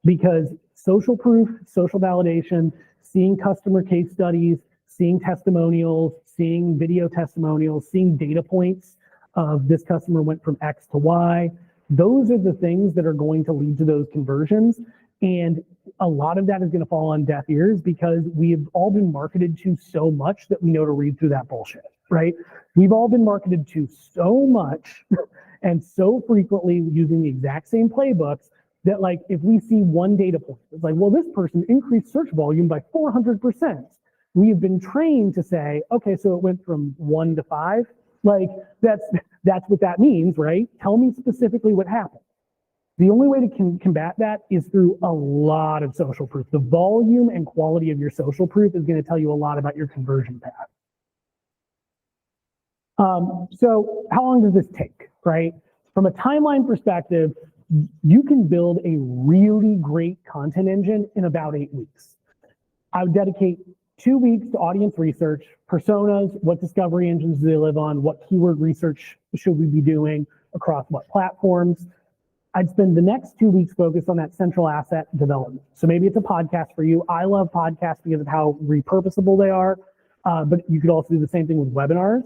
Because social proof, social validation, seeing customer case studies, seeing testimonials, seeing video testimonials, seeing data points of this customer went from X to Y, those are the things that are going to lead to those conversions. And a lot of that is going to fall on deaf ears because we've all been marketed to so much that we know to read through that bullshit, right? We've all been marketed to so much and so frequently using the exact same playbooks that, like, if we see one data point, it's like, well, this person increased search volume by 400%. We have been trained to say, okay, so it went from 1 to 5. Like, that's what that means, right? Tell me specifically what happened. The only way to combat that is through a lot of social proof. The volume and quality of your social proof is going to tell you a lot about your conversion path. So how long does this take, right? From a timeline perspective, you can build a really great content engine in about 8 weeks. I would dedicate 2 weeks to audience research, personas, what discovery engines do they live on, what keyword research should we be doing across what platforms. I'd spend the next 2 weeks focused on that central asset development. So maybe it's a podcast for you. I love podcasts because of how repurposable they are, but you could also do the same thing with webinars.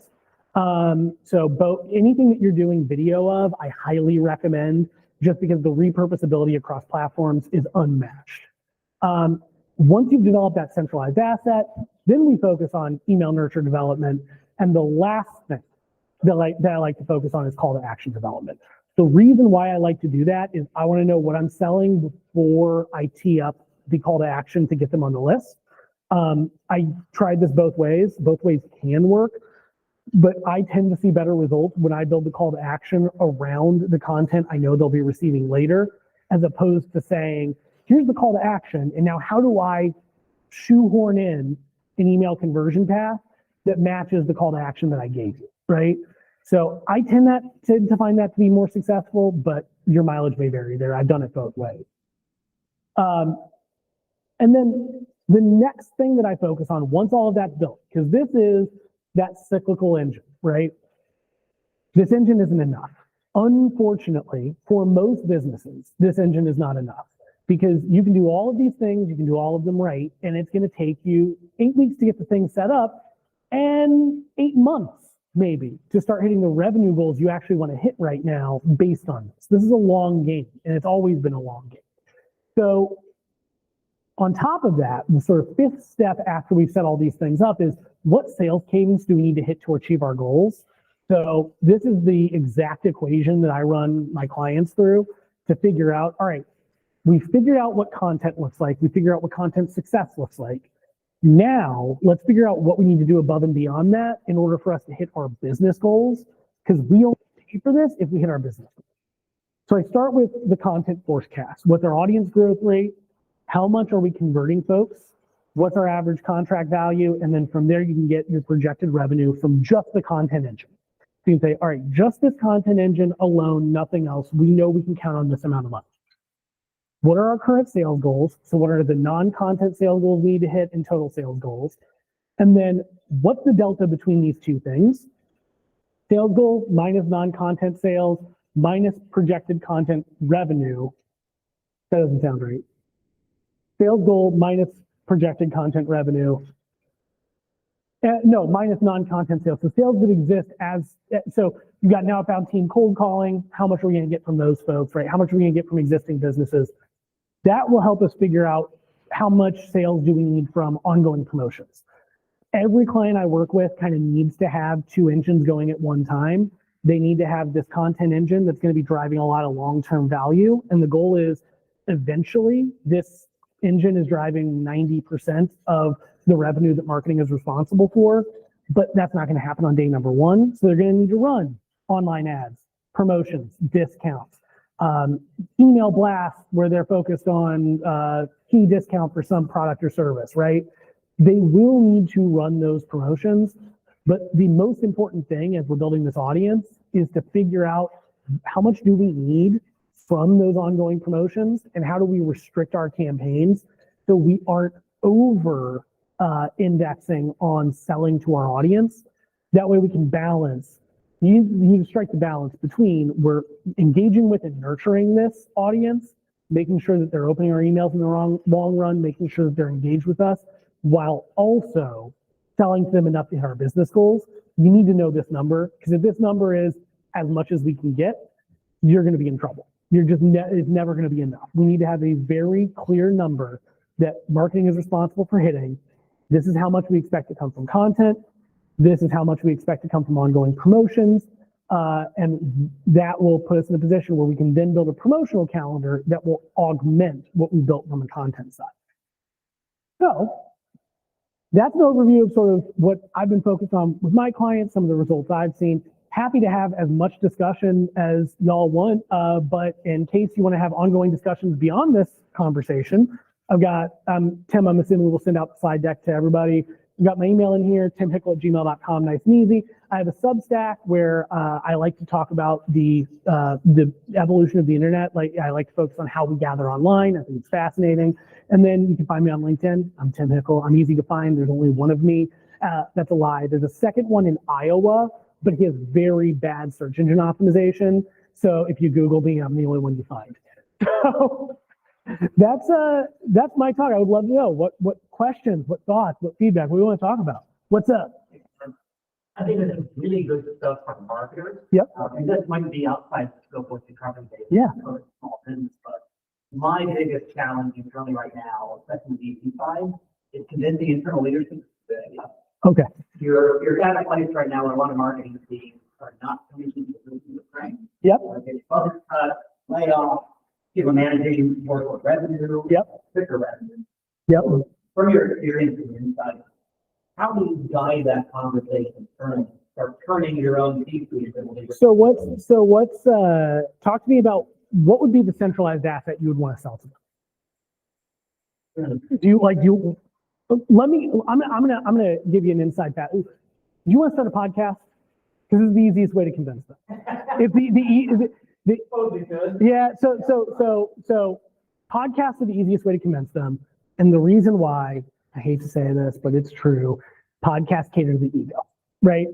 So both anything that you're doing video of, I highly recommend just because the repurposability across platforms is unmatched. Once you've developed that centralized asset, then we focus on email nurture development. And the last thing that I like to focus on is call to action development. The reason why I like to do that is I want to know what I'm selling before I tee up the call to action to get them on the list. I tried this both ways. Both ways can work, but I tend to see better results when I build the call to action around the content I know they'll be receiving later, as opposed to saying, here's the call to action, and now how do I shoehorn in an email conversion path that matches the call to action that I gave you, right? So I tend to find that to be more successful, but your mileage may vary there. I've done it both ways. And then the next thing that I focus on once all of that's built, because this is that cyclical engine, right? This engine isn't enough. Unfortunately, for most businesses, this engine is not enough because you can do all of these things, you can do all of them right, and it's going to take you 8 weeks to get the thing set up and 8 months maybe to start hitting the revenue goals you actually want to hit right now based on this. This is a long game, and it's always been a long game. So on top of that, the sort of fifth step after we've set all these things up is what sales cadence do we need to hit to achieve our goals? So this is the exact equation that I run my clients through to figure out, all right, we figured out what content looks like. We figured out what content success looks like. Now let's figure out what we need to do above and beyond that in order for us to hit our business goals, because we only pay for this if we hit our business goals. So I start with the content forecast. What's our audience growth rate? How much are we converting folks? What's our average contract value? And then from there, you can get your projected revenue from just the content engine. So you can say, all right, just this content engine alone, nothing else. We know we can count on this amount of money. What are our current sales goals? So what are the non-content sales goals we need to hit and total sales goals? And then what's the delta between these two things? Sales goal minus non-content sales minus projected content revenue. That doesn't sound right. Sales goal minus projected content revenue. No, minus non-content sales. So sales that exist as, so you've got now outbound team cold calling. How much are we going to get from those folks, right? How much are we going to get from existing businesses? That will help us figure out how much sales do we need from ongoing promotions. Every client I work with kind of needs to have two engines going at one time. They need to have this content engine that's going to be driving a lot of long-term value. And the goal is eventually this engine is driving 90% of the revenue that marketing is responsible for, but that's not going to happen on day number one. So they're going to need to run online ads, promotions, discounts, email blasts where they're focused on key discount for some product or service, right? They will need to run those promotions, but the most important thing as we're building this audience is to figure out how much do we need from those ongoing promotions and how do we restrict our campaigns so we aren't over indexing on selling to our audience. That way we can balance. You need to strike the balance between we're engaging with and nurturing this audience, making sure that they're opening our emails in the long run, making sure that they're engaged with us, while also selling to them enough to hit our business goals. You need to know this number, because if this number is as much as we can get, you're going to be in trouble. You're just it's never going to be enough. We need to have a very clear number that marketing is responsible for hitting. This is how much we expect to come from content. This is how much we expect to come from ongoing promotions. And that will put us in a position where we can then build a promotional calendar that will augment what we built from a content side. So that's an overview of sort of what I've been focused on with my clients, some of the results I've seen. Happy to have as much discussion as y'all want, but in case you want to have ongoing discussions beyond this conversation, I've got, Tim, I'm assuming we'll send out the slide deck to everybody. I've got my email in here, timhickle@gmail.com, nice and easy. I have a Substack where I like to talk about the evolution of the internet. Like I like to focus on how we gather online. I think it's fascinating. And then you can find me on LinkedIn. I'm Tim Hickle. I'm easy to find. There's only one of me. That's a lie. There's a second one in Iowa, but he has very bad search engine optimization. So if you Google me, I'm the only one you find. So that's my talk. I would love to know what questions, what thoughts, what feedback we want to talk about. What's up? I think that's really good stuff for marketers. Yep. And that might be outside the scope of the compensation. Yeah. For small business, but my biggest challenge internally right now, especially the DC side, is convincing internal leadership. Okay. You're at a place right now where a lot of marketing teams are not committing to the strength. Yep. It's budget cut, layoff, people managing more revenue. Yep. Quicker revenue. Yep. From your experience and insight, how do you guide that conversation start turning your own C-suite? So what's talk to me about what would be the centralized asset you would want to sell to them? I'm gonna give you an inside path. Do you want to start a podcast? Because this is the easiest way to convince them. Yeah, so podcasts are the easiest way to convince them. And the reason why, I hate to say this, but it's true, podcasts cater to the ego, right?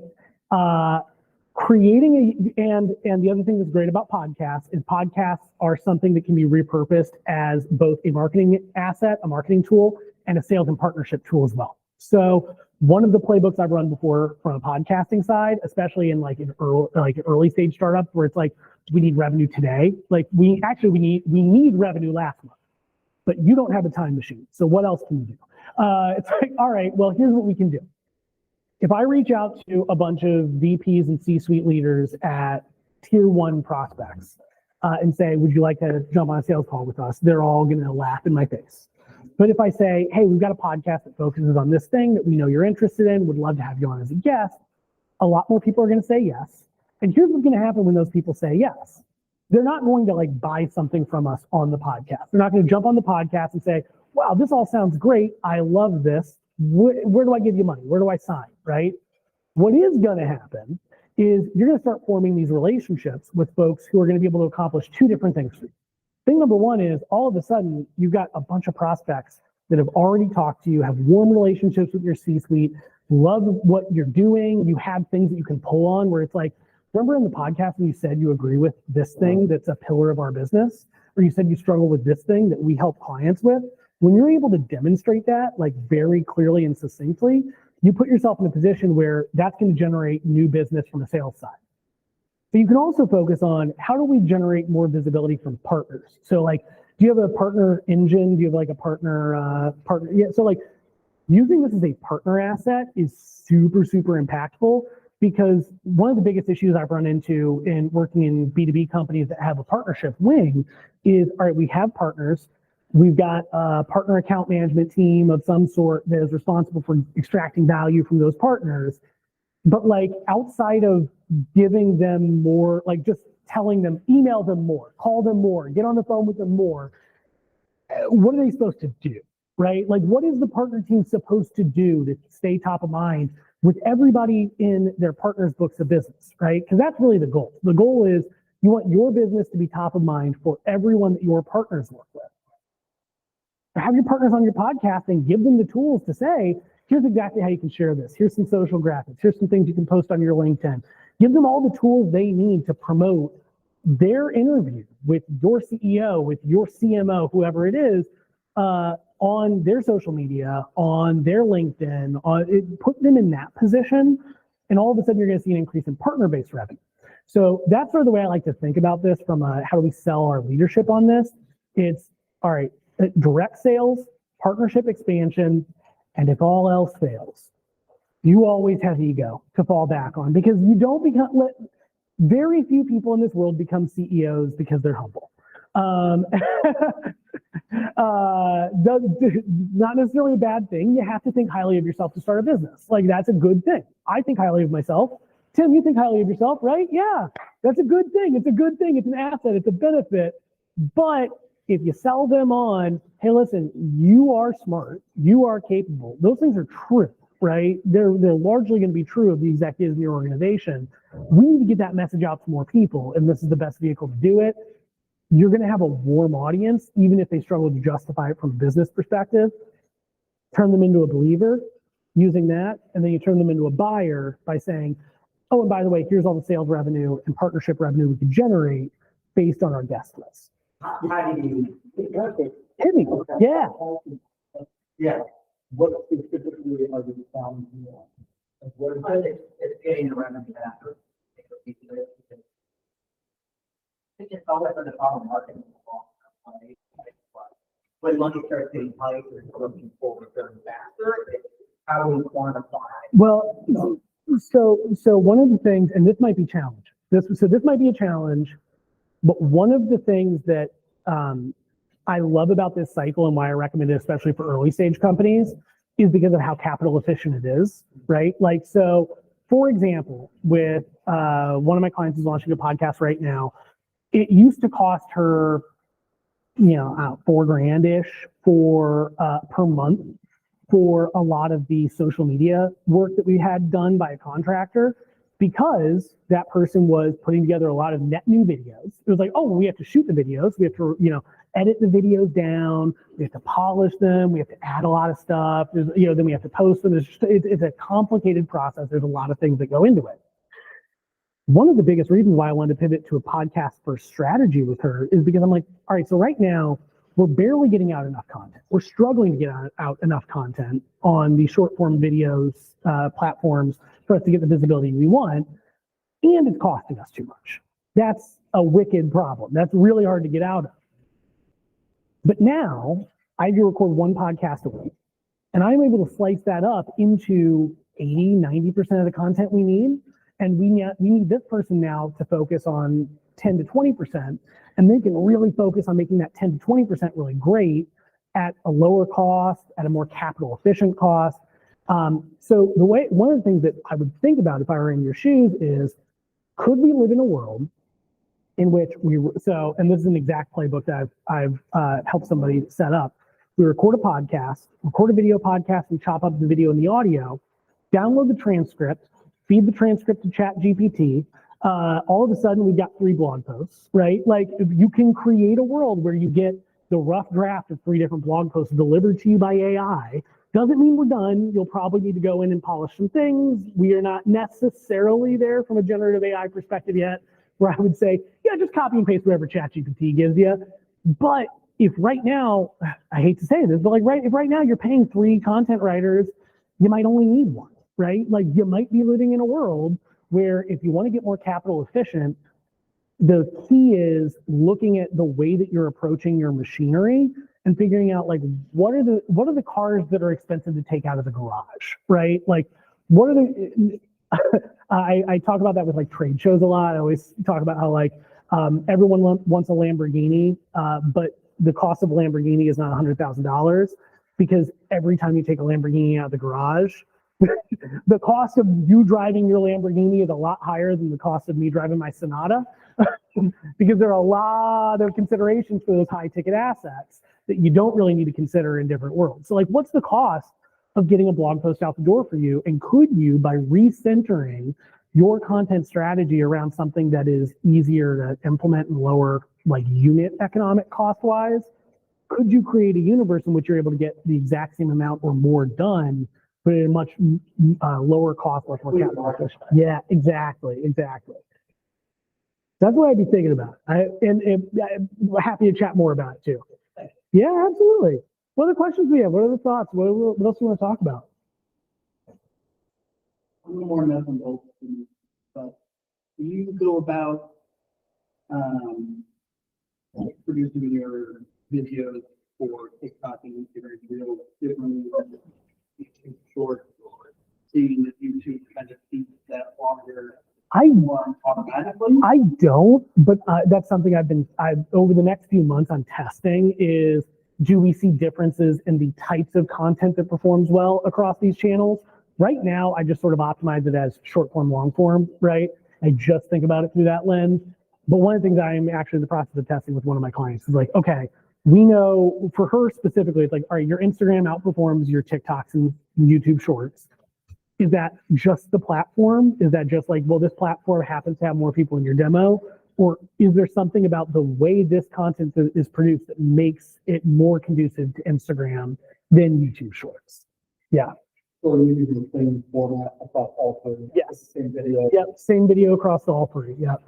creating and the other thing that's great about podcasts is podcasts are something that can be repurposed as both a marketing asset, a marketing tool, and a sales and partnership tool as well. So one of the playbooks I've run before from a podcasting side, especially in early stage startups where it's like, we need revenue today. Like we need revenue last month, but you don't have a time machine. So what else can you do? It's like, all right, well, here's what we can do. If I reach out to a bunch of VPs and C-suite leaders at tier 1 prospects and say, would you like to jump on a sales call with us? They're all going to laugh in my face. But if I say, hey, we've got a podcast that focuses on this thing that we know you're interested in, would love to have you on as a guest, a lot more people are going to say yes. And here's what's going to happen when those people say yes. They're not going to like buy something from us on the podcast. They're not going to jump on the podcast and say, wow, this all sounds great. I love this. Where do I give you money? Where do I sign, right? What is going to happen is you're going to start forming these relationships with folks who are going to be able to accomplish two different things for you. Thing number one is all of a sudden you've got a bunch of prospects that have already talked to you, have warm relationships with your C-suite, love what you're doing. You have things that you can pull on where it's like, remember in the podcast when you said you agree with this thing that's a pillar of our business, or you said you struggle with this thing that we help clients with? When you're able to demonstrate that like very clearly and succinctly, you put yourself in a position where that's going to generate new business from a sales side. But you can also focus on how do we generate more visibility from partners? So like, do you have a partner engine? Do you have like a partner? Yeah. So like using this as a partner asset is super, super impactful because one of the biggest issues I've run into in working in B2B companies that have a partnership wing is, all right, we have partners. We've got a partner account management team of some sort that is responsible for extracting value from those partners. But like outside of giving them more, like just telling them, email them more, call them more, get on the phone with them more, what are they supposed to do, right? Like what is the partner team supposed to do to stay top of mind with everybody in their partner's books of business, right? Because that's really the goal. The goal is you want your business to be top of mind for everyone that your partners work with. Have your partners on your podcast and give them the tools to say, here's exactly how you can share this. Here's some social graphics. Here's some things you can post on your LinkedIn. Give them all the tools they need to promote their interview with your CEO, with your CMO, whoever it is, on their social media, on their LinkedIn, put them in that position. And all of a sudden you're going to see an increase in partner-based revenue. So that's sort of the way I like to think about this from how do we sell our leadership on this? It's, all right, direct sales, partnership expansion, and if all else fails, you always have ego to fall back on because you don't very few people in this world become CEOs because they're humble. Not necessarily a bad thing. You have to think highly of yourself to start a business. Like that's a good thing. I think highly of myself. Tim, you think highly of yourself, right? Yeah, that's a good thing. It's a good thing. It's an asset. It's a benefit. But if you sell them on, hey, listen, you are smart, you are capable. Those things are true, right? They're largely going to be true of the executives in your organization. We need to get that message out to more people, and this is the best vehicle to do it. You're going to have a warm audience, even if they struggle to justify it from a business perspective. Turn them into a believer using that, and then you turn them into a buyer by saying, oh, and by the way, here's all the sales revenue and partnership revenue we can generate based on our guest list. How do you Hit me. Yeah. Yeah. What specifically are the challenges? What is it? It's getting the revenue after. It's always on the problem marketing. When money starts getting tight, we're looking for return faster. How do we quantify? Well, so one of the things, and this might be challenge. This might be a challenge. But one of the things that I love about this cycle and why I recommend it, especially for early stage companies, is because of how capital efficient it is, right? Like, so for example, with one of my clients who's launching a podcast right now, it used to cost her, $4,000-ish for per month for a lot of the social media work that we had done by a contractor. Because that person was putting together a lot of net new videos. It was like, oh, we have to shoot the videos. We have to, edit the videos down. We have to polish them. We have to add a lot of stuff. Then we have to post them. It's a complicated process. There's a lot of things that go into it. one of the biggest reasons why I wanted to pivot to a podcast first strategy with her is because I'm like, all right, so right now we're barely getting out enough content. We're struggling to get out enough content on the short form videos platforms for us to get the visibility we want, and it's costing us too much. That's a wicked problem. That's really hard to get out of. But now I do record one podcast a week, and I'm able to slice that up into 80, 90% of the content we need. And we need this person now to focus on 10 to 20%, and they can really focus on making that 10 to 20% really great at a lower cost, at a more capital efficient cost. So one of the things that I would think about if I were in your shoes is, could we live in a world in which and this is an exact playbook that I've helped somebody set up. We record a podcast, record a video podcast, and chop up the video and the audio, download the transcript, feed the transcript to ChatGPT. All of a sudden, we've got 3 blog posts, right? Like, you can create a world where you get the rough draft of 3 different blog posts delivered to you by AI. Doesn't mean we're done. You'll probably need to go in and polish some things. We are not necessarily there from a generative AI perspective yet, where I would say, yeah, just copy and paste whatever ChatGPT gives you. But if right now, I hate to say this, but if right now you're paying 3 content writers, you might only need 1, right? Like, you might be living in a world where if you want to get more capital efficient, the key is looking at the way that you're approaching your machinery and figuring out, like, what are the cars that are expensive to take out of the garage, right? Like, what are the I talk about that with like trade shows a lot. I always talk about how like everyone wants a Lamborghini, but the cost of a Lamborghini is not $100,000, because every time you take a Lamborghini out of the garage, the cost of you driving your Lamborghini is a lot higher than the cost of me driving my Sonata, because there are a lot of considerations for those high ticket assets that you don't really need to consider in different worlds. So like, what's the cost of getting a blog post out the door for you? And could you, by recentering your content strategy around something that is easier to implement and lower like unit economic cost wise, could you create a universe in which you're able to get the exact same amount or more done, but at a much lower cost, much more capital efficient? Yeah, exactly. That's what I'd be thinking about. I'm happy to chat more about it too. Yeah, absolutely. What other questions do we have? What other thoughts? What else do you want to talk about? A little more nuts and bolts, but do you go about producing your videos for TikTok and Instagram Reels differently than YouTube Shorts, seeing that YouTube kind of feeds that longer one automatically? I don't, but that's something I've over the next few months I'm testing is, do we see differences in the types of content that performs well across these channels? Right now, I just sort of optimize it as short form, long form, right? I just think about it through that lens. But one of the things I'm actually in the process of testing with one of my clients is like, okay, we know for her specifically, it's like, all right, your Instagram outperforms your TikToks and YouTube Shorts. Is that just the platform? Is that just like, well, this platform happens to have more people in your demo? Or is there something about the way this content is produced that makes it more conducive to Instagram than YouTube Shorts? Yeah. So you're using the same format across all 3? Yes. Same video? Yep, same video across all 3, yep.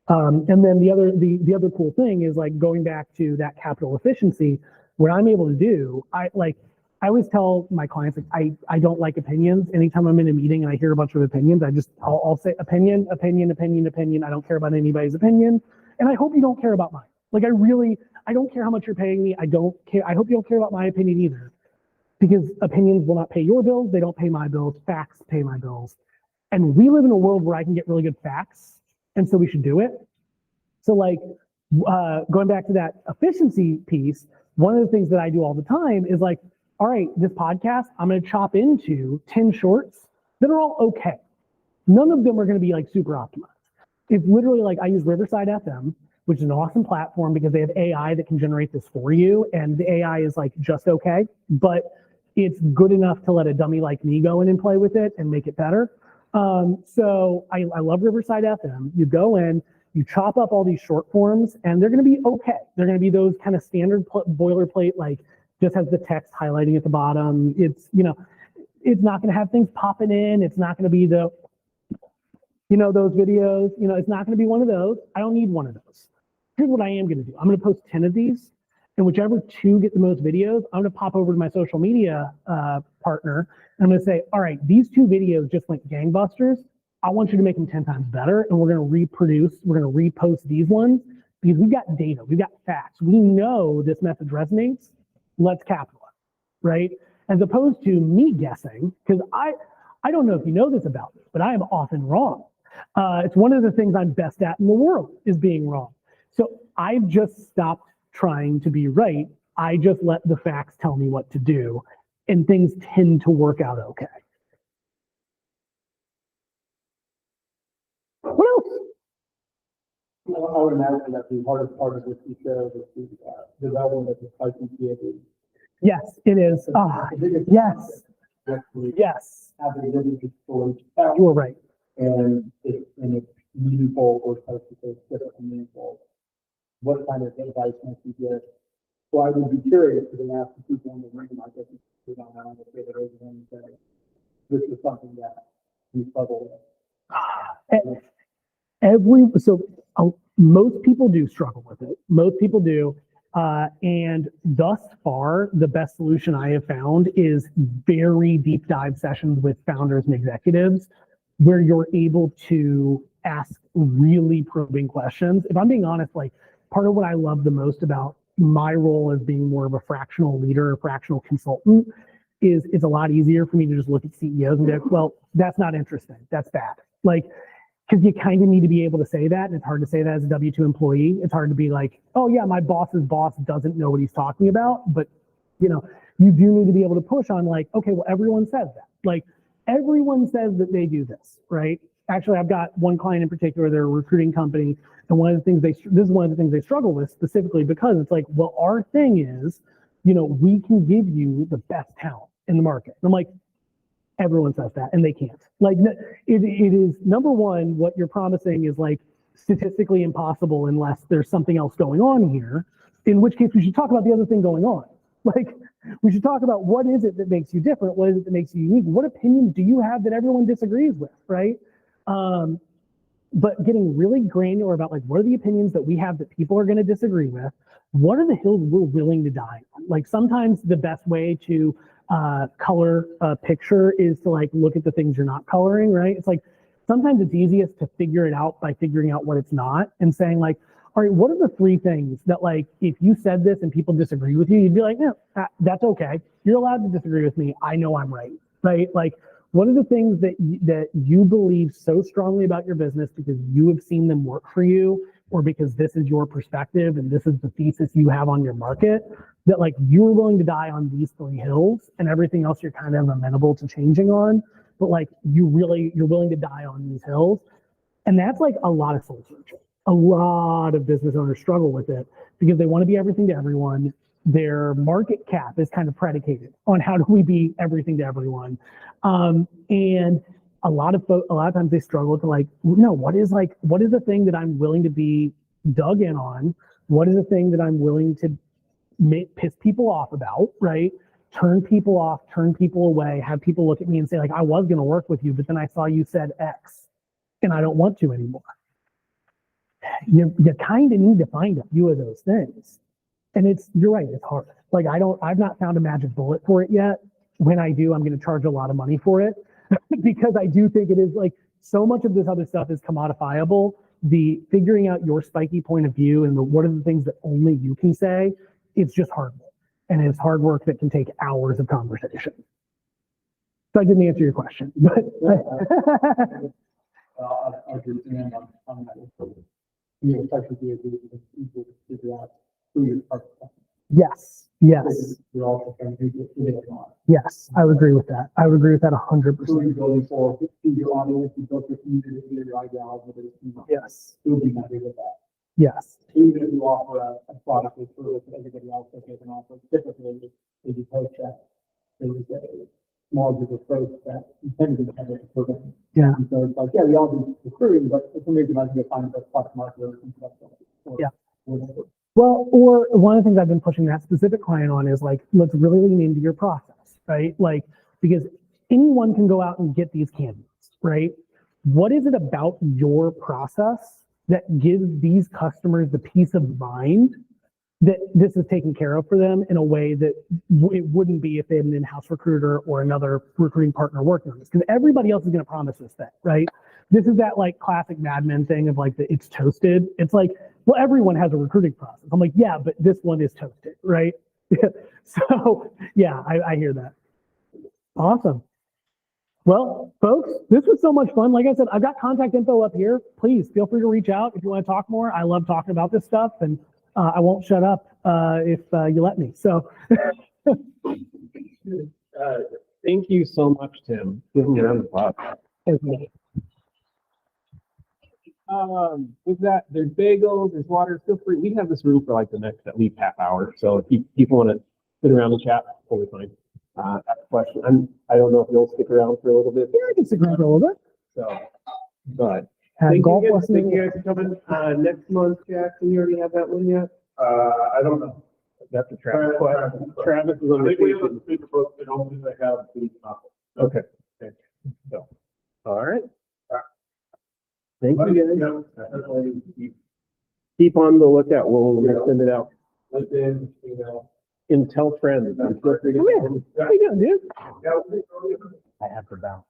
And then the other cool thing is like going back to that capital efficiency, what I'm able to do, I always tell my clients, like, I don't like opinions. Anytime I'm in a meeting and I hear a bunch of opinions, I'll say opinion. I don't care about anybody's opinion. And I hope you don't care about mine. Like, I don't care how much you're paying me. I don't care. I hope you don't care about my opinion either, because opinions will not pay your bills. They don't pay my bills. Facts pay my bills. And we live in a world where I can get really good facts. And so we should do it. So like, going back to that efficiency piece, one of the things that I do all the time is like, all right, this podcast, I'm going to chop into 10 shorts that are all okay. None of them are going to be like super optimized. It's literally like, I use Riverside FM, which is an awesome platform because they have AI that can generate this for you. And the AI is like just okay, but it's good enough to let a dummy like me go in and play with it and make it better. So I love Riverside FM. You go in, you chop up all these short forms, and they're going to be okay. They're going to be those kind of standard boilerplate, like just has the text highlighting at the bottom. It's, it's not going to have things popping in. It's not going to be You know, those videos, you know, it's not going to be one of those. I don't need one of those. Here's what I am going to do. I'm going to post 10 of these, and whichever two get the most videos, I'm going to pop over to my social media partner, and I'm going to say, all right, these two videos just went gangbusters. I want you to make them 10 times better, and we're going to repost these ones because we've got data, we've got facts. We know this message resonates. Let's capitalize, right? As opposed to me guessing, because I don't know if you know this about me, but I am often wrong. It's one of the things I'm best at in the world is being wrong. So I've just stopped trying to be right. I just let the facts tell me what to do, and things tend to work out okay. What else? Well, I would imagine that the hardest part of this show is the development of the ICTA. Yes, it is. Yes. Yes. Have the ability to storage You were right. and it's meaningful or supposed to say different and meaningful. What kind of advice might you give? So I would be curious to then ask the people in the room, I guess, if don't know, if they raise their hand and say, this is something that we struggle with. Most people do struggle with it. Most people do. And thus far, the best solution I have found is very deep dive sessions with founders and executives where you're able to ask really probing questions. If I'm being honest, like part of what I love the most about my role as being more of a fractional leader, a fractional consultant, is it's a lot easier for me to just look at CEOs and be like, well, that's not interesting. That's bad. Like, because you kind of need to be able to say that, and it's hard to say that as a W-2 employee. It's hard to be like, oh yeah, my boss's boss doesn't know what he's talking about, but you know, you do need to be able to push on like, okay, well, everyone says that. Like, everyone says that they do this, right? Actually, I've got one client in particular, they're a recruiting company, and one of the things this is one of the things they struggle with specifically because it's like, well, our thing is, you know, we can give you the best talent in the market. And I'm like, everyone says that, and they can't. Like, it is, number one, what you're promising is like statistically impossible unless there's something else going on here, in which case we should talk about the other thing going on. Like, we should talk about what is it that makes you different? What is it that makes you unique? What opinions do you have that everyone disagrees with, right? But getting really granular about like, what are the opinions that we have that people are going to disagree with? What are the hills we're willing to die on? Like, sometimes the best way to color a picture is to like look at the things you're not coloring, right? It's like sometimes it's easiest to figure it out by figuring out what it's not and saying like, all right, what are the three things that like, if you said this and people disagree with you, you'd be like, no, that's okay. You're allowed to disagree with me. I know I'm right, right? Like, what are the things that you believe so strongly about your business because you have seen them work for you, or because this is your perspective and this is the thesis you have on your market, that like you're willing to die on these three hills and everything else you're kind of amenable to changing on, but like you're willing to die on these hills. And that's like a lot of soul searching. A lot of business owners struggle with it because they want to be everything to everyone. Their market cap is kind of predicated on how do we be everything to everyone. And a lot of times they struggle to like, no, what is the thing that I'm willing to be dug in on? What is the thing that I'm willing to piss people off about, right? Turn people off, turn people away, have people look at me and say like, I was going to work with you, but then I saw you said X and I don't want to anymore. You kind of need to find a few of those things. And you're right, it's hard. Like I've not found a magic bullet for it yet. When I do, I'm going to charge a lot of money for it because I do think it is like so much of this other stuff is commodifiable. The figuring out your spiky point of view and what are the things that only you can say, it's just hard work. And it's hard work that can take hours of conversation. So I didn't answer your question, but I'll just end on that. You know, especially if it's easy to figure out who your target customer is. yes. You're also trying to do it on. Yes, I would agree with that. I would agree with that 100%. Who are you building for? Who your audience? You built your community, your ideology. Yes. Who would be happy with that? Yes. Even if you offer a product or service that everybody else can offer, typically, if you post that, there is a small group of folks that intend to have a program. Yeah. And so it's like, yeah, we all do recruiting, but for some reason, I can go find a product marketer or something like that. Yeah. Whatever. Well, or one of the things I've been pushing that specific client on is like, let's really lean into your process, right? Like, because anyone can go out and get these candidates, right? what is it about your process that gives these customers the peace of mind that this is taken care of for them in a way that it wouldn't be if they had an in-house recruiter or another recruiting partner working on this? Because everybody else is going to promise this thing, right? This is that like classic Mad Men thing of like it's toasted. It's like, well, everyone has a recruiting process. I'm like, yeah, but this one is toasted, right? So yeah, I hear that. Awesome. Well, folks, this was so much fun. Like I said, I've got contact info up here. Please feel free to reach out if you want to talk more. I love talking about this stuff, and I won't shut up if you let me. So thank you so much, Tim. Give me a round of applause. With that, there's bagels, there's water. Feel free. We have this room for like the next at least half hour. So if people want to sit around and chat, totally fine. Ask a question. I don't know if you'll stick around for a little bit. yeah, I can stick around for a little bit. So, but Have golf thank lessons. you guys for coming. Next month, Jackson, you already have that one yet? I don't know. That's a Travis question. Travis is on I think we have vacation. a speaker book, but I don't think I have the. Okay. So, all right. Thank you guys. Keep on the lookout. We'll send it out. LinkedIn, email. Tell friends. I'm sure Come here. How you doing, dude? Yeah. I have to bounce.